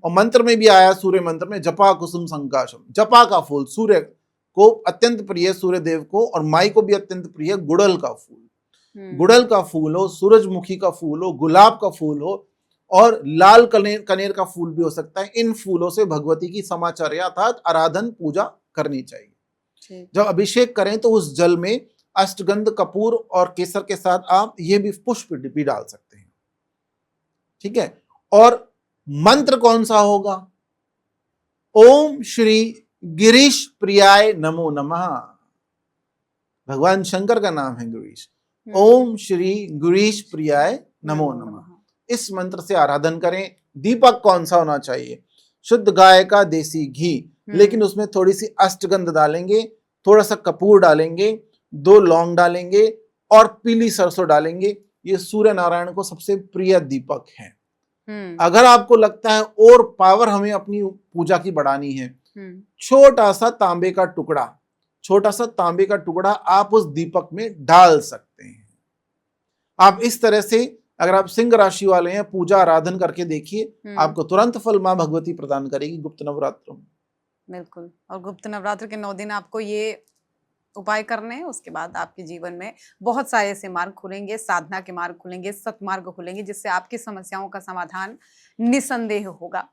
और मंत्र में भी आया, सूर्य मंत्र में, जपा कुसुम संकाशम, जपा का फूल सूर्य को अत्यंत प्रिय, सूर्य देव को, और माई को भी अत्यंत प्रिय गुड़हल का फूल। गुड़हल का फूल हो, सूरजमुखी का फूल हो, गुलाब का फूल हो, और लाल कनेर का फूल भी हो सकता है। इन फूलों से भगवती की समाचर्या अर्थात आराधन पूजा करनी चाहिए। जब अभिषेक करें तो उस जल में अष्टगंध, कपूर और केसर के साथ आप ये भी पुष्प भी डाल सकते हैं। ठीक है। और मंत्र कौन सा होगा? ओम श्री गिरीश प्रियाय नमो नमः। भगवान शंकर का नाम है गिरीश। ओम श्री गिरीश प्रियाय नमो नमः। इस मंत्र से आराधन करें। दीपक कौन सा होना चाहिए? शुद्ध गाय का देसी घी, लेकिन उसमें थोड़ी सी अष्टगंध डालेंगे, थोड़ा सा कपूर डालेंगे, 2 लौंग डालेंगे और पीली सरसों डालेंगे। ये सूर्य नारायण को सबसे प्रिय दीपक है। अगर आपको लगता है और पावर हमें अपनी पूजा की बढ़ानी है, छोटा सा तांबे का टुकड़ा आप उस दीपक में डाल सकते हैं। आप इस तरह से अगर आप सिंह राशि वाले हैं, पूजा आराधन करके देखिए, आपको तुरंत फल मां भगवती प्रदान करेगी गुप्त नवरात्र में। बिल्कुल। और गुप्त नवरात्र के 9 दिन आपको ये उपाय करने हैं, उसके बाद आपके जीवन में बहुत सारे ऐसे मार्ग खुलेंगे, साधना के मार्ग खुलेंगे, सतमार्ग खुलेंगे, जिससे आपकी समस्याओं का समाधान निसंदेह होगा।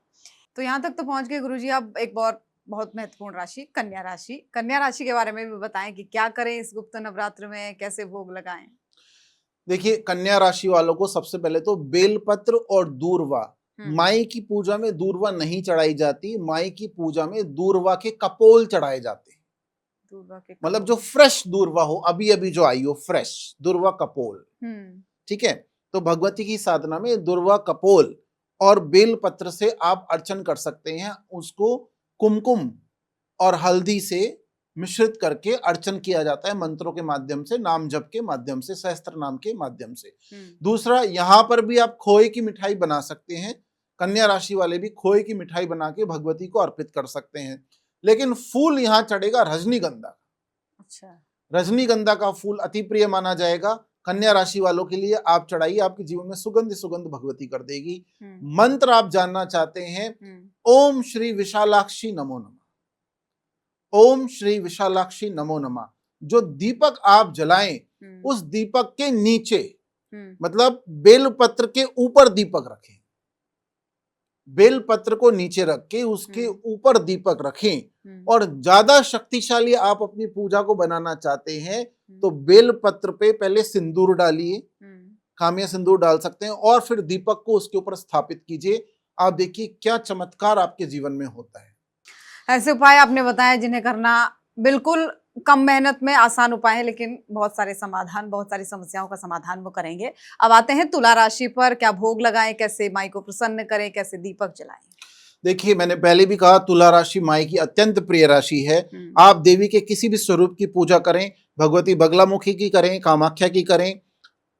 तो यहाँ तक तो पहुंच गए गुरुजी। अब एक बहुत महत्वपूर्ण राशि, कन्या राशि। कन्या राशि के बारे में भी बताएं कि क्या करें इस गुप्त नवरात्र में, कैसे भोग लगाएं। देखिए, कन्या राशि वालों को सबसे पहले तो बेलपत्र और दूर्वा, माई की पूजा में दूर्वा नहीं चढ़ाई जाती, माई की पूजा में दूर्वा के कपोल चढ़ाए जाते हैं। मतलब जो फ्रेश दूर्वा हो, अभी अभी जो आई हो, फ्रेश दूर्वा कपोल। ठीक है। तो भगवती की साधना में दूर्वा कपोल और बेलपत्र से आप अर्चन कर सकते हैं। उसको कुमकुम और हल्दी से मिश्रित करके अर्चन किया जाता है, मंत्रों के माध्यम से, नाम जप के माध्यम से, सहस्त्र नाम के माध्यम से। दूसरा, यहां पर भी आप खोए की मिठाई बना सकते हैं। कन्या राशि वाले भी खोए की मिठाई बना के भगवती को अर्पित कर सकते हैं। लेकिन फूल यहाँ चढ़ेगा रजनीगंधा। अच्छा। रजनीगंधा का फूल अति प्रिय माना जाएगा। कन्या राशि वालों के लिए आप चढ़ाइए, आपके जीवन में सुगंध सुगंध भगवती कर देगी। मंत्र आप जानना चाहते हैं, ओम श्री विशालाक्षी नमो नमः। ओम श्री विशालाक्षी नमो नमः। जो दीपक आप जलाएं उस दीपक के नीचे, मतलब बेलपत्र के ऊपर दीपक रखें। बेलपत्र को नीचे रख के उसके ऊपर दीपक रखें। और ज्यादा शक्तिशाली आप अपनी पूजा को बनाना चाहते हैं तो बेलपत्र पे पहले सिंदूर डालिए, काम्य सिंदूर डाल सकते हैं, और फिर दीपक को उसके ऊपर स्थापित कीजिए। आप देखिए क्या चमत्कार आपके जीवन में होता है। ऐसे उपाय आपने बताया जिन्हें करना बिल्कुल कम मेहनत में आसान उपाय है, लेकिन बहुत सारे समाधान, बहुत सारी समस्याओं का समाधान वो करेंगे। अब आते हैं तुला राशि पर। क्या भोग लगाएं, कैसे माई को प्रसन्न करें, कैसे दीपक जलाएं? देखिए, मैंने पहले भी कहा तुला राशि माई की अत्यंत प्रिय राशि है। आप देवी के किसी भी स्वरूप की पूजा करें, भगवती बगलामुखी की करें, कामाख्या की करें,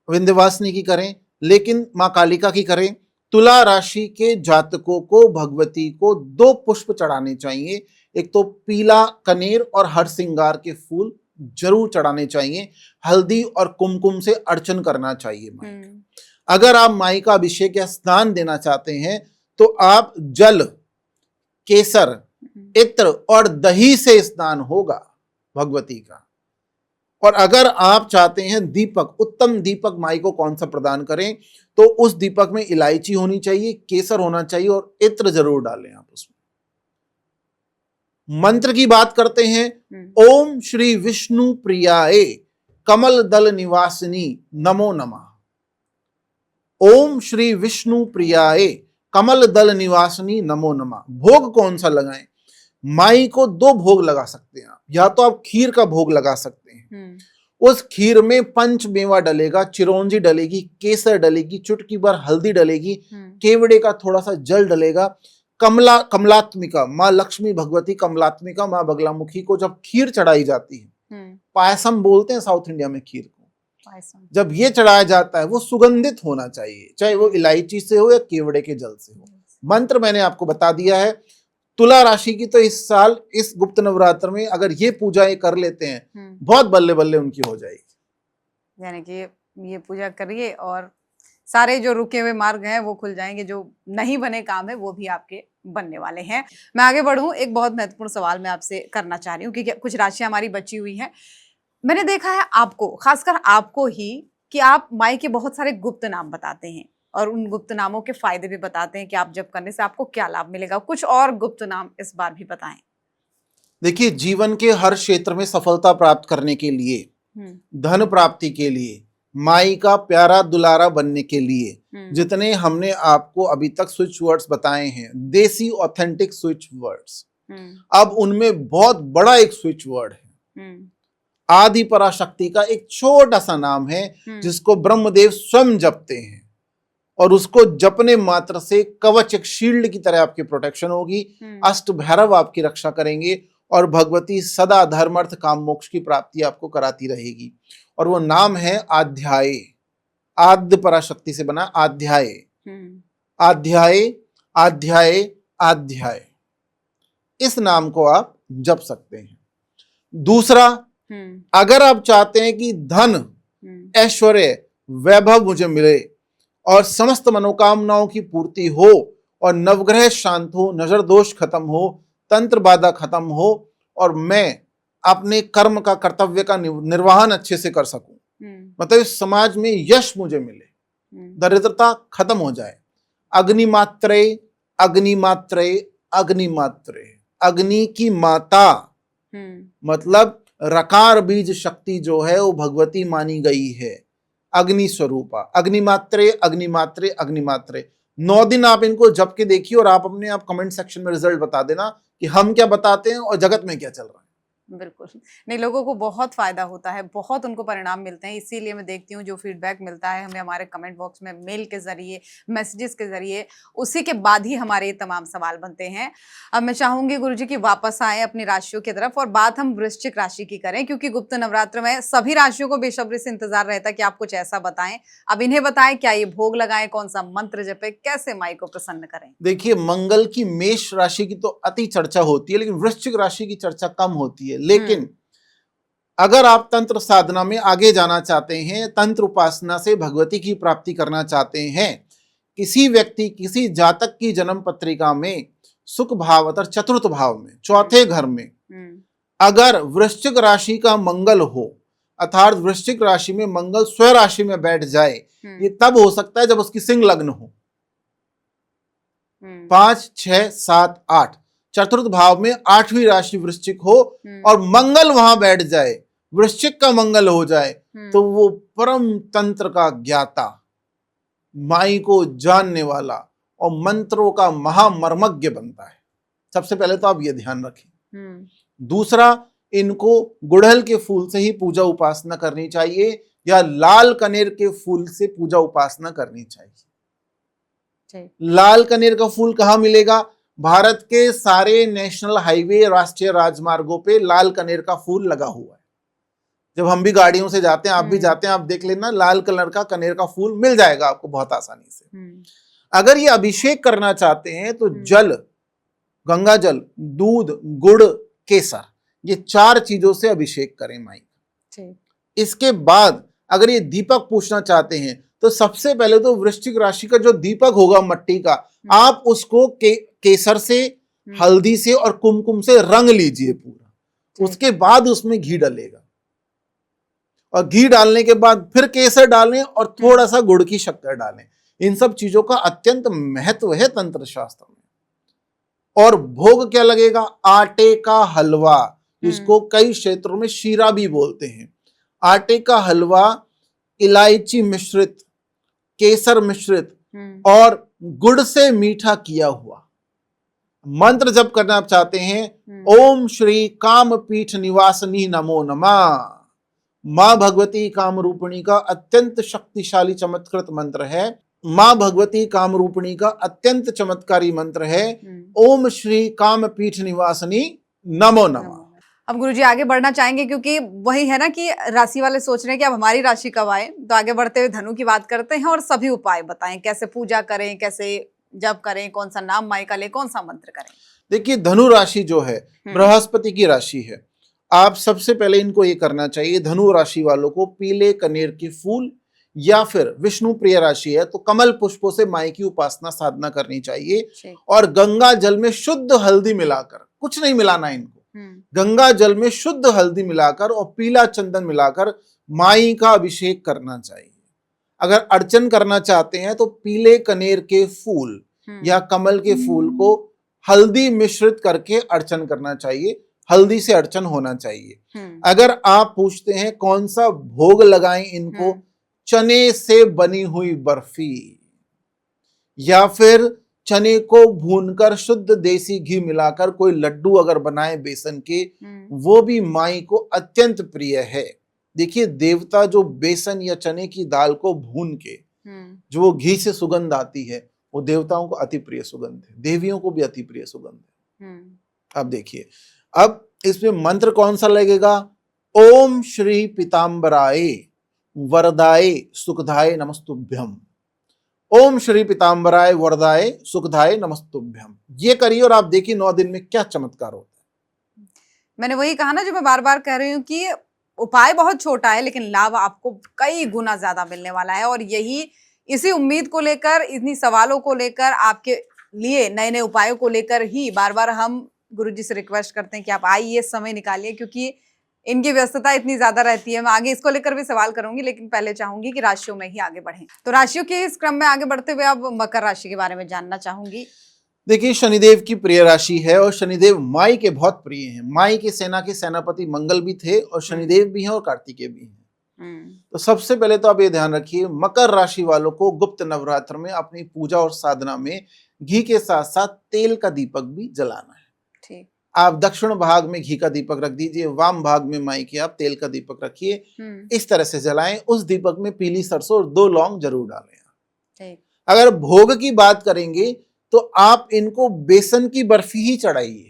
विंध्यवासिनी की करें, लेकिन माँ कालिका की करें। तुला राशि के जातकों को भगवती को 2 पुष्प चढ़ाने चाहिए। एक तो पीला कनेर और हरसिंगार के फूल जरूर चढ़ाने चाहिए। हल्दी और कुमकुम से अर्चन करना चाहिए माई का। अगर आप माई का अभिषेक या स्नान देना चाहते हैं तो आप जल, केसर, इत्र और दही से स्नान होगा भगवती का। और अगर आप चाहते हैं दीपक, उत्तम दीपक माई को कौन सा प्रदान करें, तो उस दीपक में इलायची होनी चाहिए, केसर होना चाहिए और इत्र जरूर डालें आप उसमें। मंत्र की बात करते हैं, ओम श्री विष्णु प्रियाए कमल दल निवासिनी नमो नमः। ओम श्री विष्णु प्रियाए कमल दल निवासिनी नमो नमः। भोग कौन सा लगाएं? माई को 2 भोग लगा सकते हैं आप। या तो आप खीर का भोग लगा सकते हैं, उस खीर में पंचमेवा डलेगा, चिरौंजी डलेगी, केसर डलेगी, चुटकी भर हल्दी डलेगी, केवड़े का थोड़ा सा जल डलेगा। कमलात्मिका, माँ लक्ष्मी भगवती कमलात्मिका, माँ बगलामुखी को जब खीर चढ़ाई जाती है, पायसम बोलते हैं साउथ इंडिया में खीर को, जब ये चढ़ाया जाता है वो सुगंधित होना चाहिए, चाहे वो इलायची से हो या केवड़े के जल से हो। मंत्र मैंने आपको बता दिया है। तुला राशि की तो इस साल इस गुप्त नवरात्र में अगर ये पूजाएं कर लेते हैं, बहुत बल्ले बल्ले उनकी हो जाएगी। यानी कि ये पूजा करिए और सारे जो रुके हुए मार्ग हैं वो खुल जाएंगे, जो नहीं बने काम है वो भी आपके बनने वाले हैं। मैं आगे बढ़ूं, एक बहुत महत्वपूर्ण सवाल मैं आपसे करना चाह रही हूँ, क्योंकि कुछ राशियां हमारी बची हुई हैं। मैंने देखा है आपको, खासकर आपको ही, कि आप माई के बहुत सारे गुप्त नाम बताते हैं और उन गुप्त नामों के फायदे भी बताते हैं कि आप जब करने से आपको क्या लाभ मिलेगा। कुछ और गुप्त नाम इस बार भी बताएं। देखिए, जीवन के हर क्षेत्र में सफलता प्राप्त करने के लिए, धन प्राप्ति के लिए, माई का प्यारा दुलारा बनने के लिए, जितने हमने आपको अभी तक स्विच वर्ड्स बताए हैं, देसी ऑथेंटिक स्विच वर्ड्स, अब उनमें बहुत बड़ा एक स्विच वर्ड है। आदि पराशक्ति का एक छोटा सा नाम है जिसको ब्रह्मदेव स्वयं जपते हैं, और उसको जपने मात्र से कवच, एक शील्ड की तरह आपकी प्रोटेक्शन होगी। अष्ट भैरव आपकी रक्षा करेंगे और भगवती सदा धर्म अर्थ काम मोक्ष की प्राप्ति आपको कराती रहेगी। और वो नाम है आध्याय। आद्य पराशक्ति से बना आध्याय। आध्याय आध्याय आध्याय, इस नाम को आप जप सकते हैं। दूसरा, अगर आप चाहते हैं कि धन, ऐश्वर्य, वैभव मुझे मिले और समस्त मनोकामनाओं की पूर्ति हो और नवग्रह शांत हो, नजर दोष खत्म हो, तंत्र बाधा खत्म हो और मैं अपने कर्म का, कर्तव्य का निर्वहन अच्छे से कर सकूं, मतलब इस समाज में यश मुझे मिले, दरिद्रता खत्म हो जाए, अग्निमात्रे अग्निमात्रे अग्निमात्रे, अग्नि की माता, मतलब रकार बीज शक्ति जो है वो भगवती मानी गई है, अग्नि स्वरूपा। अग्निमात्रे अग्निमात्रे अग्निमात्रे, 9 दिन आप इनको जप के देखिए और आप अपने आप कमेंट सेक्शन में रिजल्ट बता देना कि हम क्या बताते हैं और जगत में क्या चल रहा है। बिल्कुल। नहीं, लोगों को बहुत फ़ायदा होता है, बहुत उनको परिणाम मिलते हैं, इसीलिए मैं देखती हूँ जो फ़ीडबैक मिलता है हमें हमारे कमेंट बॉक्स में, मेल के ज़रिए, मैसेजेस के ज़रिए, उसी के बाद ही हमारे ये तमाम सवाल बनते हैं। अब मैं चाहूँगी गुरुजी कि वापस आएँ अपनी राशियों की तरफ और बात हम वृश्चिक राशि की करें क्योंकि गुप्त नवरात्र में सभी राशियों को बेसब्री से इंतज़ार रहता है कि आप कुछ ऐसा बताएँ। अब इन्हें बताएँ, क्या ये भोग लगाएँ, कौन-सा मंत्र जपें, कैसे माई को प्रसन्न करें? देखिए, मंगल की मेष राशि की तो अति चर्चा होती है, लेकिन वृश्चिक राशि की चर्चा कम होती है। लेकिन अगर आप तंत्र साधना में आगे जाना चाहते हैं, तंत्र उपासना से भगवती की प्राप्ति करना चाहते हैं, किसी व्यक्ति, किसी जातक की जन्म पत्रिका में सुख भाव अर्थात चतुर्थ भाव में, चौथे घर में अगर वृश्चिक राशि का मंगल हो, अर्थात वृश्चिक राशि में मंगल स्व राशि में बैठ जाए, ये तब हो सकता है जब उसकी सिंह लग्न हो। 5, 6, 7, 8 चतुर्थ भाव में 8वीं राशि वृश्चिक हो और मंगल वहां बैठ जाए, वृश्चिक का मंगल हो जाए, तो वो परम तंत्र का ज्ञाता, माई को जानने वाला और मंत्रों का महामर्मज्ञ बनता है। सबसे पहले तो आप ये ध्यान रखें। दूसरा, इनको गुड़हल के फूल से ही पूजा उपासना करनी चाहिए या लाल कनेर के फूल से पूजा उपासना करनी चाहिए। लाल कनेर का फूल कहाँ मिलेगा? भारत के सारे नेशनल हाईवे, राष्ट्रीय राजमार्गों पे लाल कनेर का फूल लगा हुआ है। जब हम भी गाड़ियों से जाते हैं, आप भी जाते हैं, आप देख लेना, लाल कलर का कनेर का फूल मिल जाएगा आपको बहुत आसानी से। अगर ये अभिषेक करना चाहते हैं तो जल, गंगा जल, दूध, गुड़, केसर, ये 4 चीजों से अभिषेक करें माई। इसके बाद अगर ये दीपक पूछना चाहते हैं तो सबसे पहले तो वृश्चिक राशि का जो दीपक होगा मट्टी का, आप उसको केसर से, हल्दी से और कुमकुम से रंग लीजिए पूरा। उसके बाद उसमें घी डलेगा और घी डालने के बाद फिर केसर डालें और थोड़ा सा गुड़ की शक्कर डालें। इन सब चीजों का अत्यंत महत्व है तंत्र शास्त्र में। और भोग क्या लगेगा? आटे का हलवा, इसको कई क्षेत्रों में शीरा भी बोलते हैं। आटे का हलवा इलायची मिश्रित, केसर मिश्रित और गुड़ से मीठा किया हुआ। मंत्र जब करना आप चाहते हैं, ओम श्री काम पीठ निवासनी नमो नमः। मां भगवती काम रूपिणी का अत्यंत शक्तिशाली चमत्कृत मंत्र है। मां भगवती काम रूपिणी का अत्यंत चमत्कारी मंत्र है, ओम श्री काम पीठ निवासनी नमो नमः। अब गुरुजी आगे बढ़ना चाहेंगे क्योंकि वही है ना कि राशि वाले सोच रहे हैं कि अब हमारी राशि कब आए, तो आगे बढ़ते हुए धनु की बात करते हैं और सभी उपाय बताएं, कैसे पूजा करें, कैसे जप करें, कौन सा नाम माई का ले, कौन सा मंत्र करें। देखिए, धनु राशि जो है बृहस्पति की राशि है। आप सबसे पहले इनको ये करना चाहिए, धनु राशि वालों को पीले कनेर के फूल या फिर विष्णु प्रिय राशि है तो कमल पुष्पों से माई की उपासना साधना करनी चाहिए और गंगा जल में शुद्ध हल्दी मिलाकर, कुछ नहीं मिलाना इनको, गंगा जल में शुद्ध हल्दी मिलाकर और पीला चंदन मिलाकर माई का अभिषेक करना चाहिए। अगर अर्चन करना चाहते हैं तो पीले कनेर के फूल या कमल के फूल को हल्दी मिश्रित करके अर्चन करना चाहिए, हल्दी से अर्चन होना चाहिए। अगर आप पूछते हैं कौन सा भोग लगाएं इनको, चने से बनी हुई बर्फी या फिर चने को भूनकर शुद्ध देसी घी मिलाकर कोई लड्डू अगर बनाए बेसन के, वो भी माई को अत्यंत प्रिय है। देखिए, देवता जो बेसन या चने की दाल को भून के जो वो घी से सुगंध आती है, वो देवताओं को अति प्रिय सुगंध है, देवियों को भी अति प्रिय सुगंध है। अब देखिए, अब इसमें मंत्र कौन सा लगेगा? ओम श्री पीतांबराय वरदाय सुखदाय नमस्तुभ्यम। ओम श्री पीतांबराय वरदाय सुखदाय नमस्तुभ्यम। ये करिए और आप देखिए 9 दिन में क्या चमत्कार होता है। मैंने वही कहा ना, जो मैं बार बार कह रही हूँ कि उपाय बहुत छोटा है लेकिन लाभ आपको कई गुना ज्यादा मिलने वाला है। और यही इसी उम्मीद को लेकर, इन्हीं सवालों को लेकर, आपके लिए नए नए उपायों को लेकर ही बार बार हम गुरुजी से रिक्वेस्ट करते हैं कि आप आइए, समय निकालिए, क्योंकि इनकी व्यस्तता इतनी ज्यादा रहती है। मैं आगे इसको लेकर भी सवाल करूंगी, लेकिन पहले चाहूंगी कि राशियों में ही आगे बढ़ें। तो राशियों के इस क्रम में आगे बढ़ते हुए अब मकर राशि के बारे में जानना चाहूंगी। देखिए, शनिदेव की प्रिय राशि है और शनिदेव माई के बहुत प्रिय हैं। माई की सेना के सेनापति मंगल भी थे और शनिदेव भी हैं और कार्तिकेय भी हैं। तो सबसे पहले तो आप ये ध्यान रखिए, मकर राशि वालों को गुप्त नवरात्र में अपनी पूजा और साधना में घी के साथ साथ तेल का दीपक भी जलाना है। ठीक। आप दक्षिण भाग में घी का दीपक रख दीजिए, वाम भाग में माई के आप तेल का दीपक रखिए, इस तरह से जलाएं। उस दीपक में पीली सरसों और 2 लौंग जरूर डालें। ठीक। अगर भोग की बात करेंगे तो आप इनको बेसन की बर्फी ही चढ़ाइए,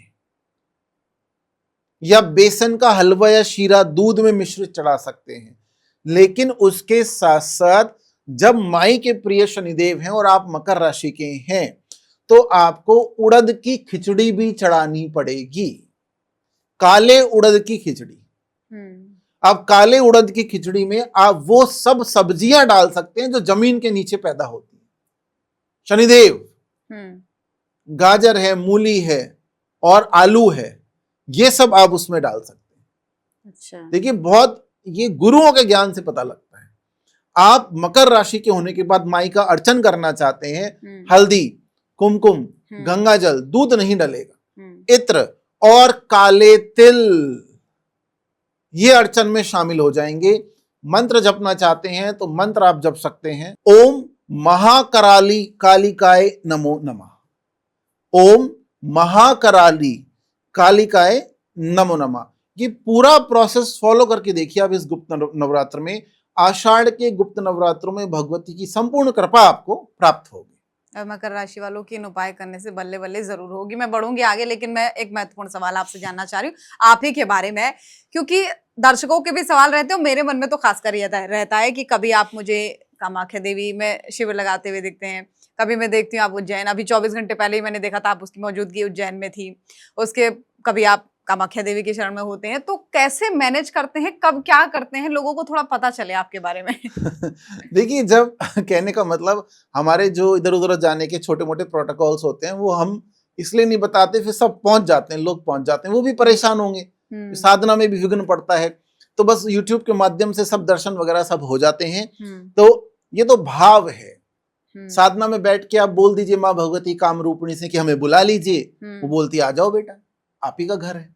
या बेसन का हलवा या शीरा दूध में मिश्रित चढ़ा सकते हैं। लेकिन उसके साथ साथ जब माई के प्रिय शनिदेव हैं और आप मकर राशि के हैं तो आपको उड़द की खिचड़ी भी चढ़ानी पड़ेगी, काले उड़द की खिचड़ी। अब काले उड़द की खिचड़ी में आप वो सब सब्जियां डाल सकते हैं जो जमीन के नीचे पैदा होती हैं। शनिदेव, गाजर है, मूली है और आलू है, ये सब आप उसमें डाल सकते हैं। अच्छा। देखिए, बहुत ये गुरुओं के ज्ञान से पता लगता है। आप मकर राशि के होने के बाद माई का अर्चन करना चाहते हैं, हल्दी, कुमकुम, गंगा जल, दूध नहीं डलेगा, इत्र और काले तिल ये अर्चन में शामिल हो जाएंगे। मंत्र जपना चाहते हैं तो मंत्र आप जप सकते हैं, ओम महाकराली कालिकाय नमो नमः। ओम महाकराली कालिकाय नमो नमः। ये पूरा प्रोसेस फॉलो करके देखिए आप इस गुप्त नवरात्र में। आषाढ़ के गुप्त नवरात्रों में भगवती की संपूर्ण कृपा आपको प्राप्त होगी। और मकर राशि वालों की इन उपाय करने से बल्ले बल्ले जरूर होगी। मैं बढ़ूंगी आगे, लेकिन मैं एक महत्वपूर्ण सवाल आपसे जानना चाह रही हूँ आप ही के बारे में, क्योंकि दर्शकों के भी सवाल रहते हैं और मेरे मन में तो खासकर ये रहता है कि कभी आप मुझे कामाख्या देवी में शिविर लगाते हुए दिखते हैं, कभी मैं देखती हूँ आप उज्जैन, अभी 24 घंटे पहले ही मैंने देखा था आप उसकी मौजूदगी उज्जैन में थी, उसके कभी आप कामाख्या देवी के शरण में होते हैं। तो कैसे मैनेज करते हैं, कब क्या करते हैं, लोगों को थोड़ा पता चले आपके बारे में। देखिए, जब कहने का मतलब हमारे जो इधर उधर जाने के छोटे मोटे प्रोटोकॉल्स होते हैं वो हम इसलिए नहीं बताते, फिर सब पहुंच जाते हैं, लोग पहुंच जाते हैं, वो भी परेशान होंगे, साधना में भी विघ्न पड़ता है, तो बस यूट्यूब के माध्यम से सब दर्शन वगैरह सब हो जाते हैं। तो ये तो भाव है। साधना में बैठ के आप बोल दीजिए माँ भगवती काम रूपिणी से कि हमें बुला लीजिए, वो बोलती आ जाओ बेटा, आप ही का घर है,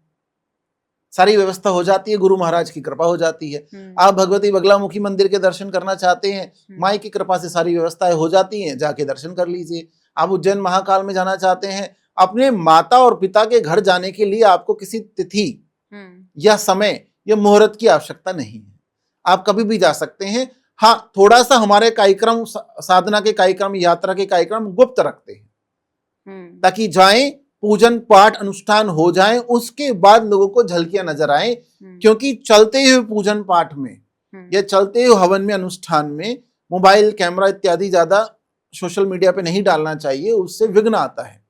सारी व्यवस्था हो जाती है, गुरु महाराज की कृपा हो जाती है। आप भगवती बगलामुखी मंदिर के दर्शन करना चाहते हैं, माई की कृपा से सारी व्यवस्थाएं हो जाती हैं, जाके दर्शन कर लीजिए। आप उज्जैन महाकाल में जाना चाहते हैं, अपने माता और पिता के घर जाने के लिए आपको किसी तिथि या समय या मुहूर्त की आवश्यकता नहीं है, आप कभी भी जा सकते हैं। हाँ, थोड़ा सा हमारे कार्यक्रम, साधना के कार्यक्रम, यात्रा के कार्यक्रम गुप्त रखते हैं ताकि जाएं, पूजन पाठ अनुष्ठान हो जाए, उसके बाद लोगों को झलकियां नजर आए। क्योंकि चलते हुए पूजन पाठ में या चलते हुए हवन में, अनुष्ठान में मोबाइल, कैमरा इत्यादि ज्यादा सोशल मीडिया पे नहीं डालना चाहिए, उससे विघ्न आता है।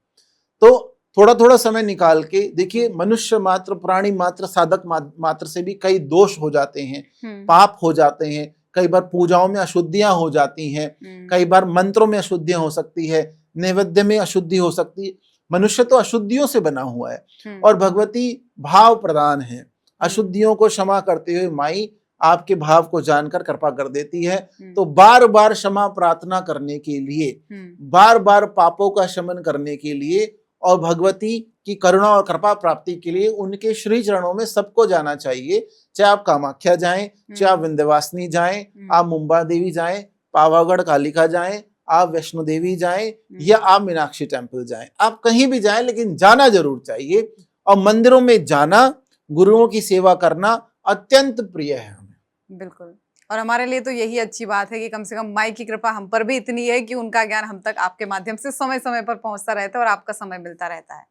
तो थोड़ा थोड़ा समय निकाल के देखिए, मनुष्य मात्र, प्राणी मात्र, साधक मात्र से भी कई दोष हो जाते हैं, पाप हो जाते हैं, कई बार पूजाओं में अशुद्धियां हो जाती हैं, कई बार मंत्रों में अशुद्धियां हो सकती है, नैवेद्य में अशुद्धि हो सकती है। मनुष्य तो अशुद्धियों से बना हुआ है और भगवती भाव प्रदान है। अशुद्धियों को क्षमा करते हुए माई आपके भाव को जानकर कृपा कर देती है। तो बार बार क्षमा प्रार्थना करने के लिए, बार बार पापों का शमन करने के लिए और भगवती की करुणा और कृपा प्राप्ति के लिए उनके श्री चरणों में सबको जाना चाहिए। चाहे आप कामाख्या जाएं, चाहे आप विंध्यवासिनी जाएं, आप मुंबा देवी जाएं, पावागढ़ कालिका जाएं, आप वैष्णो देवी जाएं या आप मीनाक्षी टेम्पल जाएं, आप कहीं भी जाएं, लेकिन जाना जरूर चाहिए। और मंदिरों में जाना, गुरुओं की सेवा करना अत्यंत प्रिय है हमें। बिल्कुल, और हमारे लिए तो यही अच्छी बात है कि कम से कम माई की कृपा हम पर भी इतनी है कि उनका ज्ञान हम तक आपके माध्यम से समय समय पर पहुंचता रहता है और आपका समय मिलता रहता है।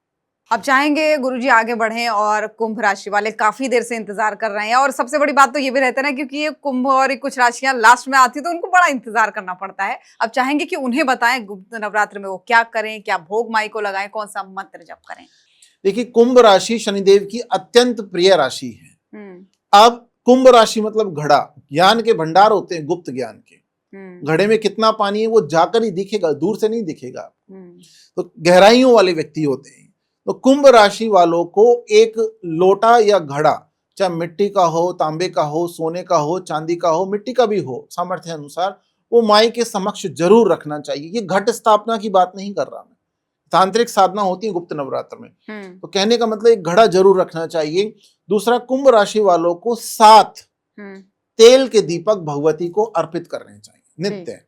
अब चाहेंगे गुरुजी आगे बढ़ें, और कुंभ राशि वाले काफी देर से इंतजार कर रहे हैं, और सबसे बड़ी बात तो ये भी रहता है ना, क्योंकि ये कुंभ और कुछ राशियां लास्ट में आती है तो उनको बड़ा इंतजार करना पड़ता है। अब चाहेंगे कि उन्हें बताएं गुप्त नवरात्र में वो क्या करें, क्या भोग माई को लगाएं, कौन सा मंत्र जप करें। देखिए, कुंभ राशि शनिदेव की अत्यंत प्रिय राशि है। अब कुंभ राशि मतलब घड़ा, ज्ञान के भंडार होते हैं, गुप्त ज्ञान के। घड़े में कितना पानी है वो जाकर ही दिखेगा, दूर से नहीं दिखेगा। तो गहराइयों वाले व्यक्ति होते हैं। तो कुंभ राशि वालों को एक लोटा या घड़ा, चाहे मिट्टी का हो, तांबे का हो, सोने का हो, चांदी का हो, मिट्टी का भी हो, सामर्थ्य अनुसार, वो माई के समक्ष जरूर रखना चाहिए। ये घट स्थापना की बात नहीं कर रहा मैं, तांत्रिक साधना होती है गुप्त नवरात्र में। तो कहने का मतलब एक घड़ा जरूर रखना चाहिए। दूसरा, कुंभ राशि वालों को 7 तेल के दीपक भगवती को अर्पित करने चाहिए नित्य।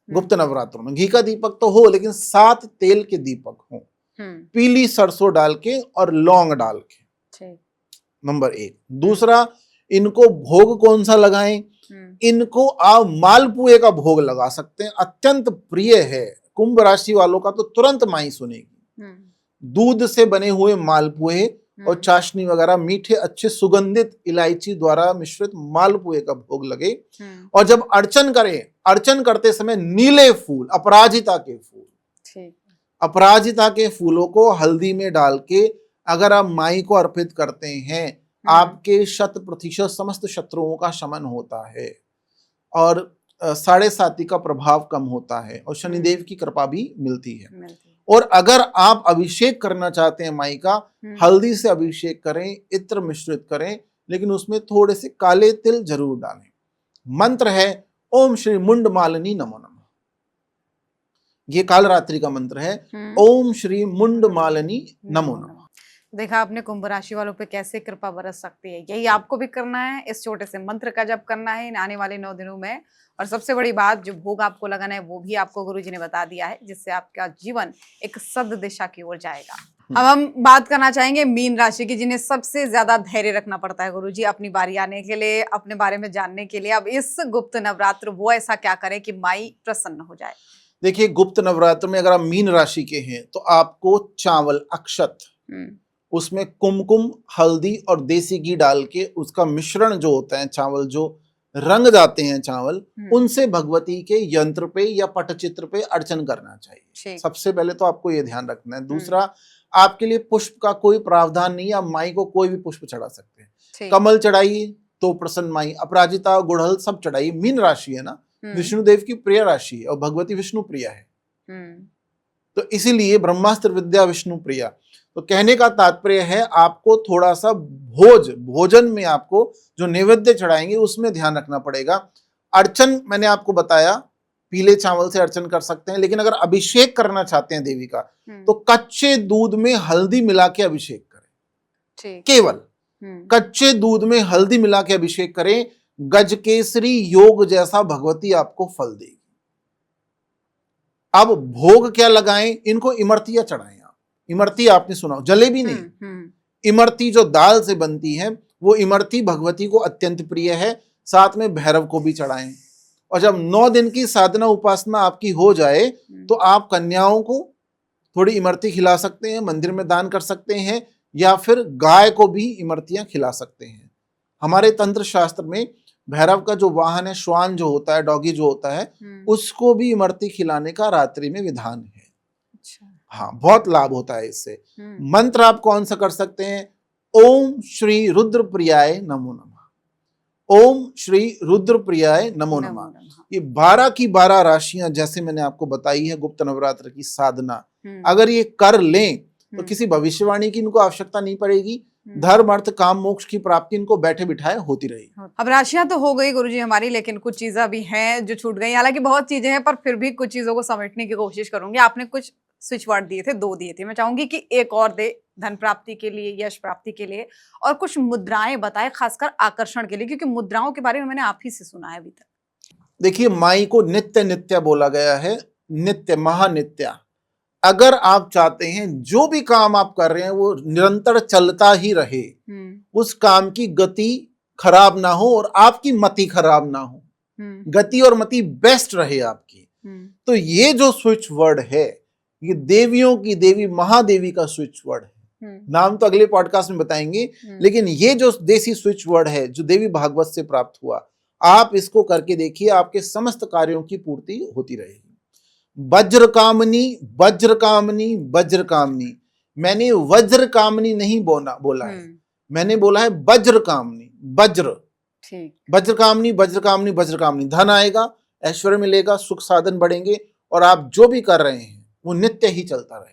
गुप्त नवरात्रों में घी का दीपक तो हो, लेकिन 7 तेल के दीपक हो। पीली सरसों डाल के और लौंग डाल के, ठीक। नंबर 1। दूसरा, इनको भोग कौन सा लगाएं? इनको आप मालपुए का भोग लगा सकते हैं, अत्यंत प्रिय है कुंभ राशि वालों का, तो तुरंत माई सुनेगी। दूध से बने हुए मालपुए और चाशनी वगैरह मीठे अच्छे सुगंधित इलायची द्वारा मिश्रित मालपुए का भोग लगे। और जब अर्चन करें, अर्चन करते समय नीले फूल, अपराजिता के फूल, ठीक। अपराजिता के फूलों को हल्दी में डाल के अगर आप माई को अर्पित करते हैं, आपके 100% समस्त शत्रुओं का शमन होता है और 7.5 का प्रभाव कम होता है और शनिदेव की कृपा भी मिलती है। और अगर आप अभिषेक करना चाहते हैं माई का, हल्दी से अभिषेक करें, इत्र मिश्रित करें, लेकिन उसमें थोड़े से काले तिल जरूर डालें। मंत्र है ओम श्री मुंड मालिनी नमो नमः। ये काल रात्रि का मंत्र है, ओम श्री मुंड मालिनी नमो नमः। देखा आपने कुंभ राशि वालों पे कैसे कृपा बरस सकती है। यही आपको भी करना है, इस छोटे से मंत्र का जप करना है इन आने वाले 9 दिनों में। और सबसे बड़ी बात, जो भोग आपको लगाना है वो भी आपको गुरुजी ने बता दिया है, जिससे आपका जीवन एक सद दिशा की ओर जाएगा। अब हम बात करना चाहेंगे मीन राशि की, जिन्हें सबसे ज्यादा धैर्य रखना पड़ता है गुरुजी अपनी बारी आने के लिए, अपने बारे में जानने के लिए। अब इस गुप्त नवरात्र वो ऐसा क्या करे कि माई प्रसन्न हो जाए? देखिए, गुप्त नवरात्र में अगर आप मीन राशि के हैं तो आपको चावल, अक्षत, उसमें कुमकुम, हल्दी और देसी घी डाल के उसका मिश्रण जो होता है, चावल जो रंग जाते हैं चावल, उनसे भगवती के यंत्र पे या पटचित्र पे अर्चन करना चाहिए। सबसे पहले तो आपको ये ध्यान रखना है। दूसरा, आपके लिए पुष्प का कोई प्रावधान नहीं है, आप माई को कोई भी पुष्प चढ़ा सकते हैं। कमल चढ़ाइए तो प्रसन्न माई, अपराजिता, गुड़हल सब चढ़ाइए। मीन राशि है ना, विष्णुदेव की प्रिय राशि है और भगवती विष्णु प्रिया है, तो इसीलिए ब्रह्मास्त्र विद्या विष्णु प्रिया। तो कहने का तात्पर्य है, आपको थोड़ा सा भोजन में आपको जो नैवेद्य चढ़ाएंगे उसमें ध्यान रखना पड़ेगा। अर्चन मैंने आपको बताया, पीले चावल से अर्चन कर सकते हैं, लेकिन अगर अभिषेक करना चाहते हैं देवी का तो कच्चे दूध में हल्दी मिला के अभिषेक करें। केवल कच्चे दूध में हल्दी मिला के अभिषेक करें, गजकेसरी योग जैसा भगवती आपको फल देगी। अब भोग क्या लगाएं? इनको इमरतियां चढ़ाएं। इमरती आपने सुना, जलेबी नहीं, इमरती जो दाल से बनती है वो इमरती भगवती को अत्यंत प्रिय है। साथ में भैरव को भी चढ़ाएं। और जब 9 दिन की साधना उपासना आपकी हो जाए तो आप कन्याओं को थोड़ी इमरती खिला सकते हैं, मंदिर में दान कर सकते हैं, या फिर गाय को भी इमरतियां खिला सकते हैं। हमारे तंत्र शास्त्र में भैरव का जो वाहन है, श्वान जो होता है, डॉगी जो होता है, उसको भी इमरती खिलाने का रात्रि में विधान है। हाँ, बहुत लाभ होता है इससे। मंत्र आप कौन सा कर सकते हैं? ओम श्री रुद्र प्रियाय नमो नमः। ओम श्री रुद्र प्रियाय नमो नमः। ये 12 की 12 राशियां जैसे मैंने आपको बताई है गुप्त नवरात्र की साधना, अगर ये कर लें तो किसी भविष्यवाणी की इनको आवश्यकता नहीं पड़ेगी। धर्म, अर्थ, काम, मोक्ष की प्राप्ति इनको बैठे बिठाए होती रहेगी। अब राशियां तो हो गई गुरुजी हमारी, लेकिन कुछ चीजें भी हैं जो छूट गई। हालांकि बहुत चीजें हैं, पर फिर भी कुछ चीजों को समेटने की कोशिश करूंगी। आपने कुछ स्विच वर्ड दिए थे, 2 दिए थे, मैं चाहूंगी कि एक और दे, धन प्राप्ति के लिए, यश प्राप्ति के लिए, और कुछ मुद्राएं बताएं खासकर आकर्षण के लिए, क्योंकि मुद्राओं के बारे में मैंने आप ही से सुना है अभी तक। देखिए, माई को नित्य नित्य बोला गया है, नित्य, महानित्या। अगर आप चाहते हैं जो भी काम आप कर रहे हैं वो निरंतर चलता ही रहे, उस काम की गति खराब ना हो और आपकी मति खराब ना हो, गति और मति बेस्ट रहे आपकी, तो ये जो स्विच वर्ड है, ये देवियों की देवी महादेवी का स्विच वर्ड है। नाम तो अगले पॉडकास्ट में बताएंगे, लेकिन ये जो देसी स्विच वर्ड है जो देवी भागवत से प्राप्त हुआ, आप इसको करके देखिए, आपके समस्त कार्यों की पूर्ति होती रहेगी। वज्र कामनी, वज्र कामनी, वज्र कामनी। मैंने वज्र कामनी नहीं बोला है, मैंने बोला है वज्र कामनी। वज्र, वज्र कामनी, वज्र कामनी, वज्र कामनी। धन आएगा, ऐश्वर्य मिलेगा, सुख साधन बढ़ेंगे, और आप जो भी कर रहे हैं वो नित्य ही चलता रहेगा।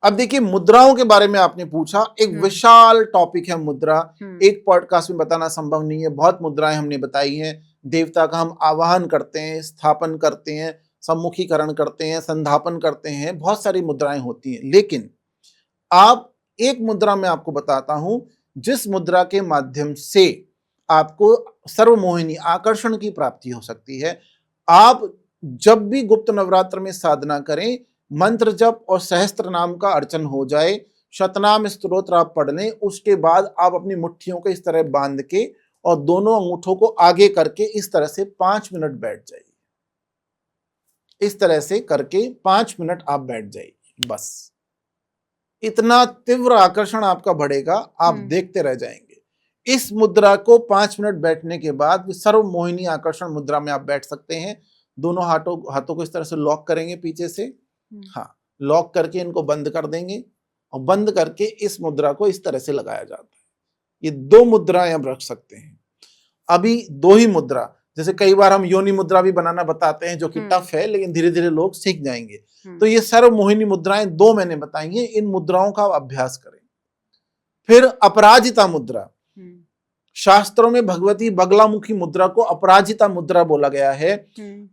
अब देखिए, मुद्राओं के बारे में आपने पूछा, एक विशाल टॉपिक है मुद्रा, एक पॉडकास्ट में बताना संभव नहीं है। बहुत मुद्राएं हमने बताई हैं। देवता का हम आवाहन करते हैं, स्थापन करते हैं, सम्मुखीकरण करते हैं, संधापन करते हैं, बहुत सारी मुद्राएं होती हैं। लेकिन आप एक मुद्रा में आपको बताता हूं, जिस मुद्रा के माध्यम से आपको सर्वमोहिनी आकर्षण की प्राप्ति हो सकती है। आप जब भी गुप्त नवरात्र में साधना करें, मंत्र जप और सहस्त्र नाम का अर्चन हो जाए, शतनाम स्तोत्र आप पढ़ लें, उसके बाद आप अपनी मुट्ठियों को इस तरह बांध के और दोनों अंगूठों को आगे करके इस तरह से 5 मिनट बैठ जाइए। इस तरह से करके 5 मिनट आप बैठ जाइए। बस इतना तीव्र आकर्षण आपका बढ़ेगा, आप देखते रह जाएंगे। इस मुद्रा को 5 मिनट बैठने के बाद सर्वमोहिनी आकर्षण मुद्रा में आप बैठ सकते हैं। दोनों हाथों को इस तरह से लॉक करेंगे पीछे से, हाँ, लॉक करके इनको बंद कर देंगे और बंद करके इस मुद्रा को इस तरह से लगाया जाता है। ये 2 मुद्राएं हम रख सकते हैं। अभी 2 ही मुद्रा, जैसे कई बार हम योनि मुद्रा भी बनाना बताते हैं जो कि टफ है, लेकिन धीरे धीरे लोग सीख जाएंगे। तो ये सर्वमोहिनी मुद्राएं 2 मैंने बताई हैं, इन मुद्राओं का अभ्यास करें। फिर अपराजिता मुद्रा, शास्त्रों में भगवती बगलामुखी मुद्रा को अपराजिता मुद्रा बोला गया है।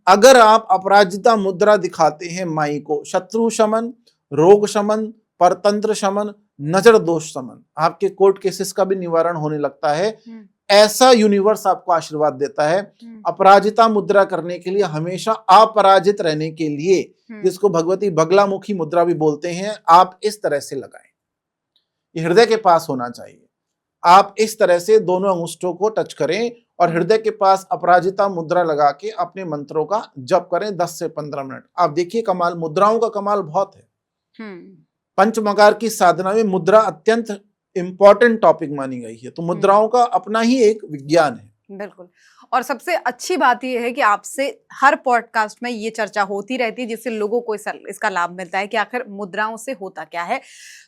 अगर आप अपराजिता मुद्रा दिखाते हैं माई को, शत्रु शमन, रोग शमन, परतंत्र शमन, नजर दोष शमन, आपके कोर्ट केसेस का भी निवारण होने लगता है। ऐसा यूनिवर्स आपको आशीर्वाद देता है। अपराजिता मुद्रा करने के लिए हमेशा अपराजित रहने के लिए, जिसको भगवती बगलामुखी मुद्रा भी बोलते हैं, आप इस तरह से लगाएं। ये हृदय के पास होना चाहिए। आप इस तरह से दोनों अंगुष्ठों को टच करें और हृदय के पास अपराजिता मुद्रा लगा के अपने मंत्रों का जप करें 10 से 15 मिनट। आप देखिए कमाल, मुद्राओं का कमाल बहुत है। पंचमकार की साधना में मुद्रा अत्यंत इंपॉर्टेंट टॉपिक मानी गई है। तो मुद्राओं का अपना ही एक विज्ञान है। बिल्कुल। और सबसे अच्छी बात यह है कि आपसे हर पॉडकास्ट में ये चर्चा होती रहती है, जिससे लोगों को इसका लाभ मिलता है कि आखिर मुद्राओं से होता क्या है।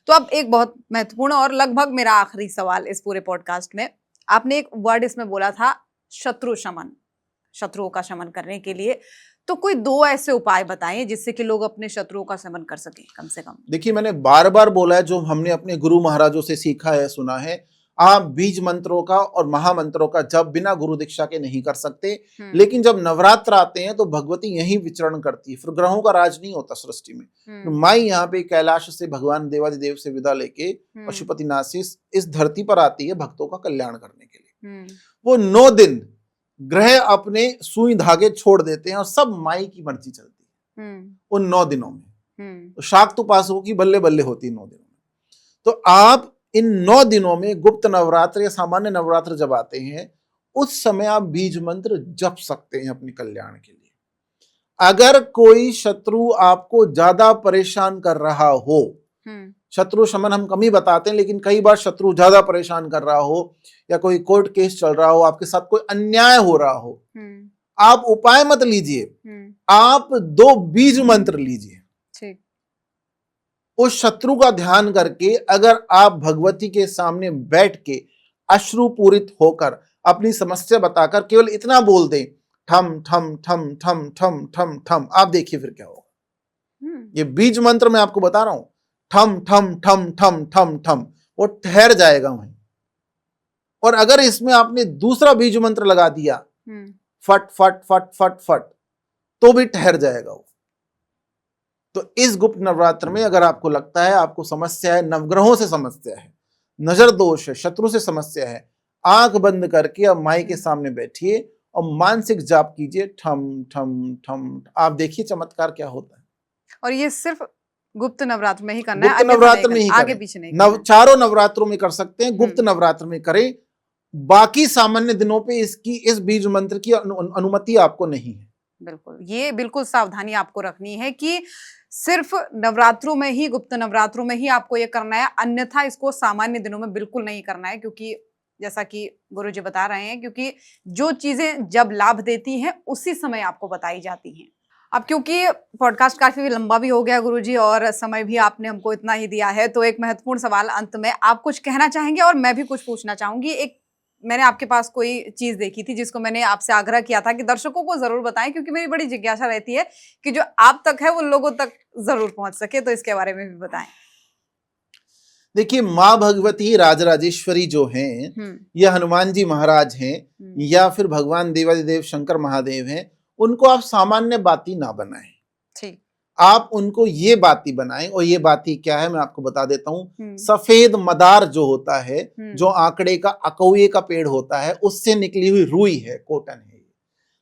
तो अब एक बहुत महत्वपूर्ण और लगभग मेरा आखिरी सवाल इस पूरे पॉडकास्ट में, आपने एक वर्ड इसमें बोला था शत्रु शमन, शत्रुओं का शमन करने के लिए। तो कोई 2 ऐसे उपाय बताएं जिससे कि लोग अपने शत्रुओं का शमन कर सकें कम से कम। देखिए, मैंने बार बार बोला है, जो हमने अपने गुरु महाराजों से सीखा है, सुना है, आप बीज मंत्रों का और महामंत्रों का जप बिना गुरु दीक्षा के नहीं कर सकते। लेकिन जब नवरात्र आते हैं तो भगवती यहीं विचरण करती है। फिर ग्रहों का राज नहीं होता सृष्टि में। तो माई यहाँ पे कैलाश से भगवान देवादिदेव से विदा लेके पशुपतिनाथ से इस धरती पर आती है भक्तों का कल्याण करने के लिए। वो 9 दिन ग्रह अपने सुई धागे छोड़ देते हैं और सब माई की मर्जी चलती है उन 9 दिनों में। तो शाक्त उपासकों की बल्ले बल्ले होती है 9 दिनों में। तो आप इन 9 दिनों में गुप्त नवरात्र या सामान्य नवरात्र जब आते हैं, उस समय आप बीज मंत्र जप सकते हैं अपने कल्याण के लिए। अगर कोई शत्रु आपको ज्यादा परेशान कर रहा हो, शत्रु शमन हम कम ही बताते हैं, लेकिन कई बार शत्रु ज्यादा परेशान कर रहा हो या कोई कोर्ट केस चल रहा हो, आपके साथ कोई अन्याय हो रहा हो, आप उपाय मत लीजिए, आप 2 बीज मंत्र लीजिए। उस शत्रु का ध्यान करके अगर आप भगवती के सामने बैठ के अश्रुपूरित होकर अपनी समस्या बताकर केवल इतना बोल दें, ठम ठम ठम ठम ठम ठम ठम, आप देखिए फिर क्या होगा। ये बीज मंत्र मैं आपको बता रहा हूं, ठम ठम ठम ठम ठम ठम, वो ठहर जाएगा वहीं। और अगर इसमें आपने दूसरा बीज मंत्र लगा दिया, फट फट फट फट फट, तो भी ठहर जाएगा वो। तो इस गुप्त नवरात्र में अगर आपको लगता है आपको समस्या है, नवग्रहों से समस्या है, नजर दोष है, शत्रु से समस्या है, आंख बंद करके अब माई के सामने बैठिए और मानसिक जाप कीजिए, ठम ठम ठम। आप देखिए चमत्कार क्या होता है। और ये सिर्फ गुप्त नवरात्र में ही करना है, गुप्त नवरात्र में ही आगे पीछे नहीं। चारों नवरात्रों में कर सकते हैं, गुप्त नवरात्र में करें। बाकी सामान्य दिनों पे इस बीज मंत्र की अनुमति आपको नहीं है। बिल्कुल, ये बिल्कुल सावधानी आपको रखनी है कि सिर्फ नवरात्रों में ही, गुप्त नवरात्रों में ही आपको ये करना है, अन्यथा इसको सामान्य दिनों में बिल्कुल नहीं करना है। क्योंकि जैसा कि गुरुजी बता रहे हैं, क्योंकि जो चीजें जब लाभ देती हैं उसी समय आपको बताई जाती हैं। अब क्योंकि पॉडकास्ट काफी लंबा भी हो गया गुरुजी, और समय भी आपने हमको इतना ही दिया है, तो एक महत्वपूर्ण सवाल अंत में, आप कुछ कहना चाहेंगे और मैं भी कुछ पूछना चाहूंगी। एक मैंने आपके पास कोई चीज देखी थी जिसको मैंने आपसे आग्रह किया था कि दर्शकों को जरूर बताएं, क्योंकि मेरी बड़ी जिज्ञासा रहती है कि जो आप तक है वो लोगों तक जरूर पहुंच सके, तो इसके बारे में भी बताएं। देखिए, माँ भगवती राजराजेश्वरी जो हैं, या हनुमान जी महाराज हैं, या फिर भगवान देवादिदेव शंकर महादेव हैं, उनको आप सामान्य बाती ना बनाएं। ठीक, आप उनको ये बाती बनाएं। और ये बाती क्या है मैं आपको बता देता हूं। सफेद मदार जो होता है, जो आंकड़े का, अकौए का पेड़ होता है, उससे निकली हुई रुई है, कॉटन है।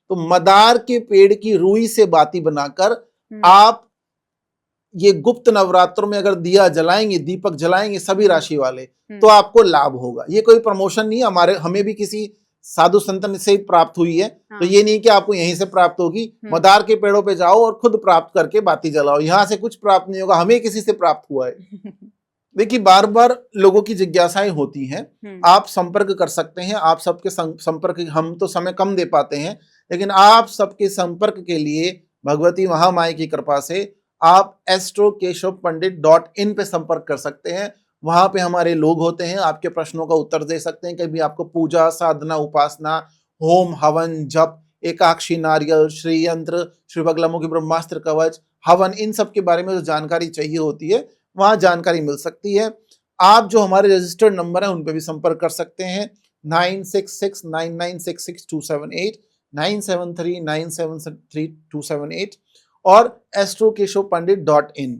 तो मदार के पेड़ की रुई से बाती बनाकर आप ये गुप्त नवरात्रों में अगर दिया जलाएंगे, दीपक जलाएंगे सभी राशि वाले, तो आपको लाभ होगा। ये कोई प्रमोशन नहीं, हमें भी किसी साधु संतन से ही प्राप्त हुई है। हाँ। तो ये नहीं कि आपको यहीं से प्राप्त होगी। मदार के पेड़ों पे जाओ और खुद प्राप्त करके बाती जलाओ, यहाँ से कुछ प्राप्त नहीं होगा, हमें किसी से प्राप्त हुआ है। देखिए, बार बार लोगों की जिज्ञासाएं होती हैं। आप संपर्क कर सकते हैं, आप सबके संपर्क, हम तो समय कम दे पाते हैं, लेकिन आप सबके संपर्क के लिए भगवती महामाई की कृपा से आप astrokeshopandit.in पे संपर्क कर सकते हैं। वहां पे हमारे लोग होते हैं, आपके प्रश्नों का उत्तर दे सकते हैं। कभी आपको पूजा, साधना, उपासना, होम, हवन, जप, एकाक्षी नारियल, श्री यंत्र, श्री बगलामुखी ब्रह्मास्त्र कवच, हवन, इन सब के बारे में जो जानकारी चाहिए होती है वहां जानकारी मिल सकती है। आप जो हमारे रजिस्टर्ड नंबर है उन पे भी संपर्क कर सकते हैं। 9669966278, 9739733278 और astrokeshopandit.in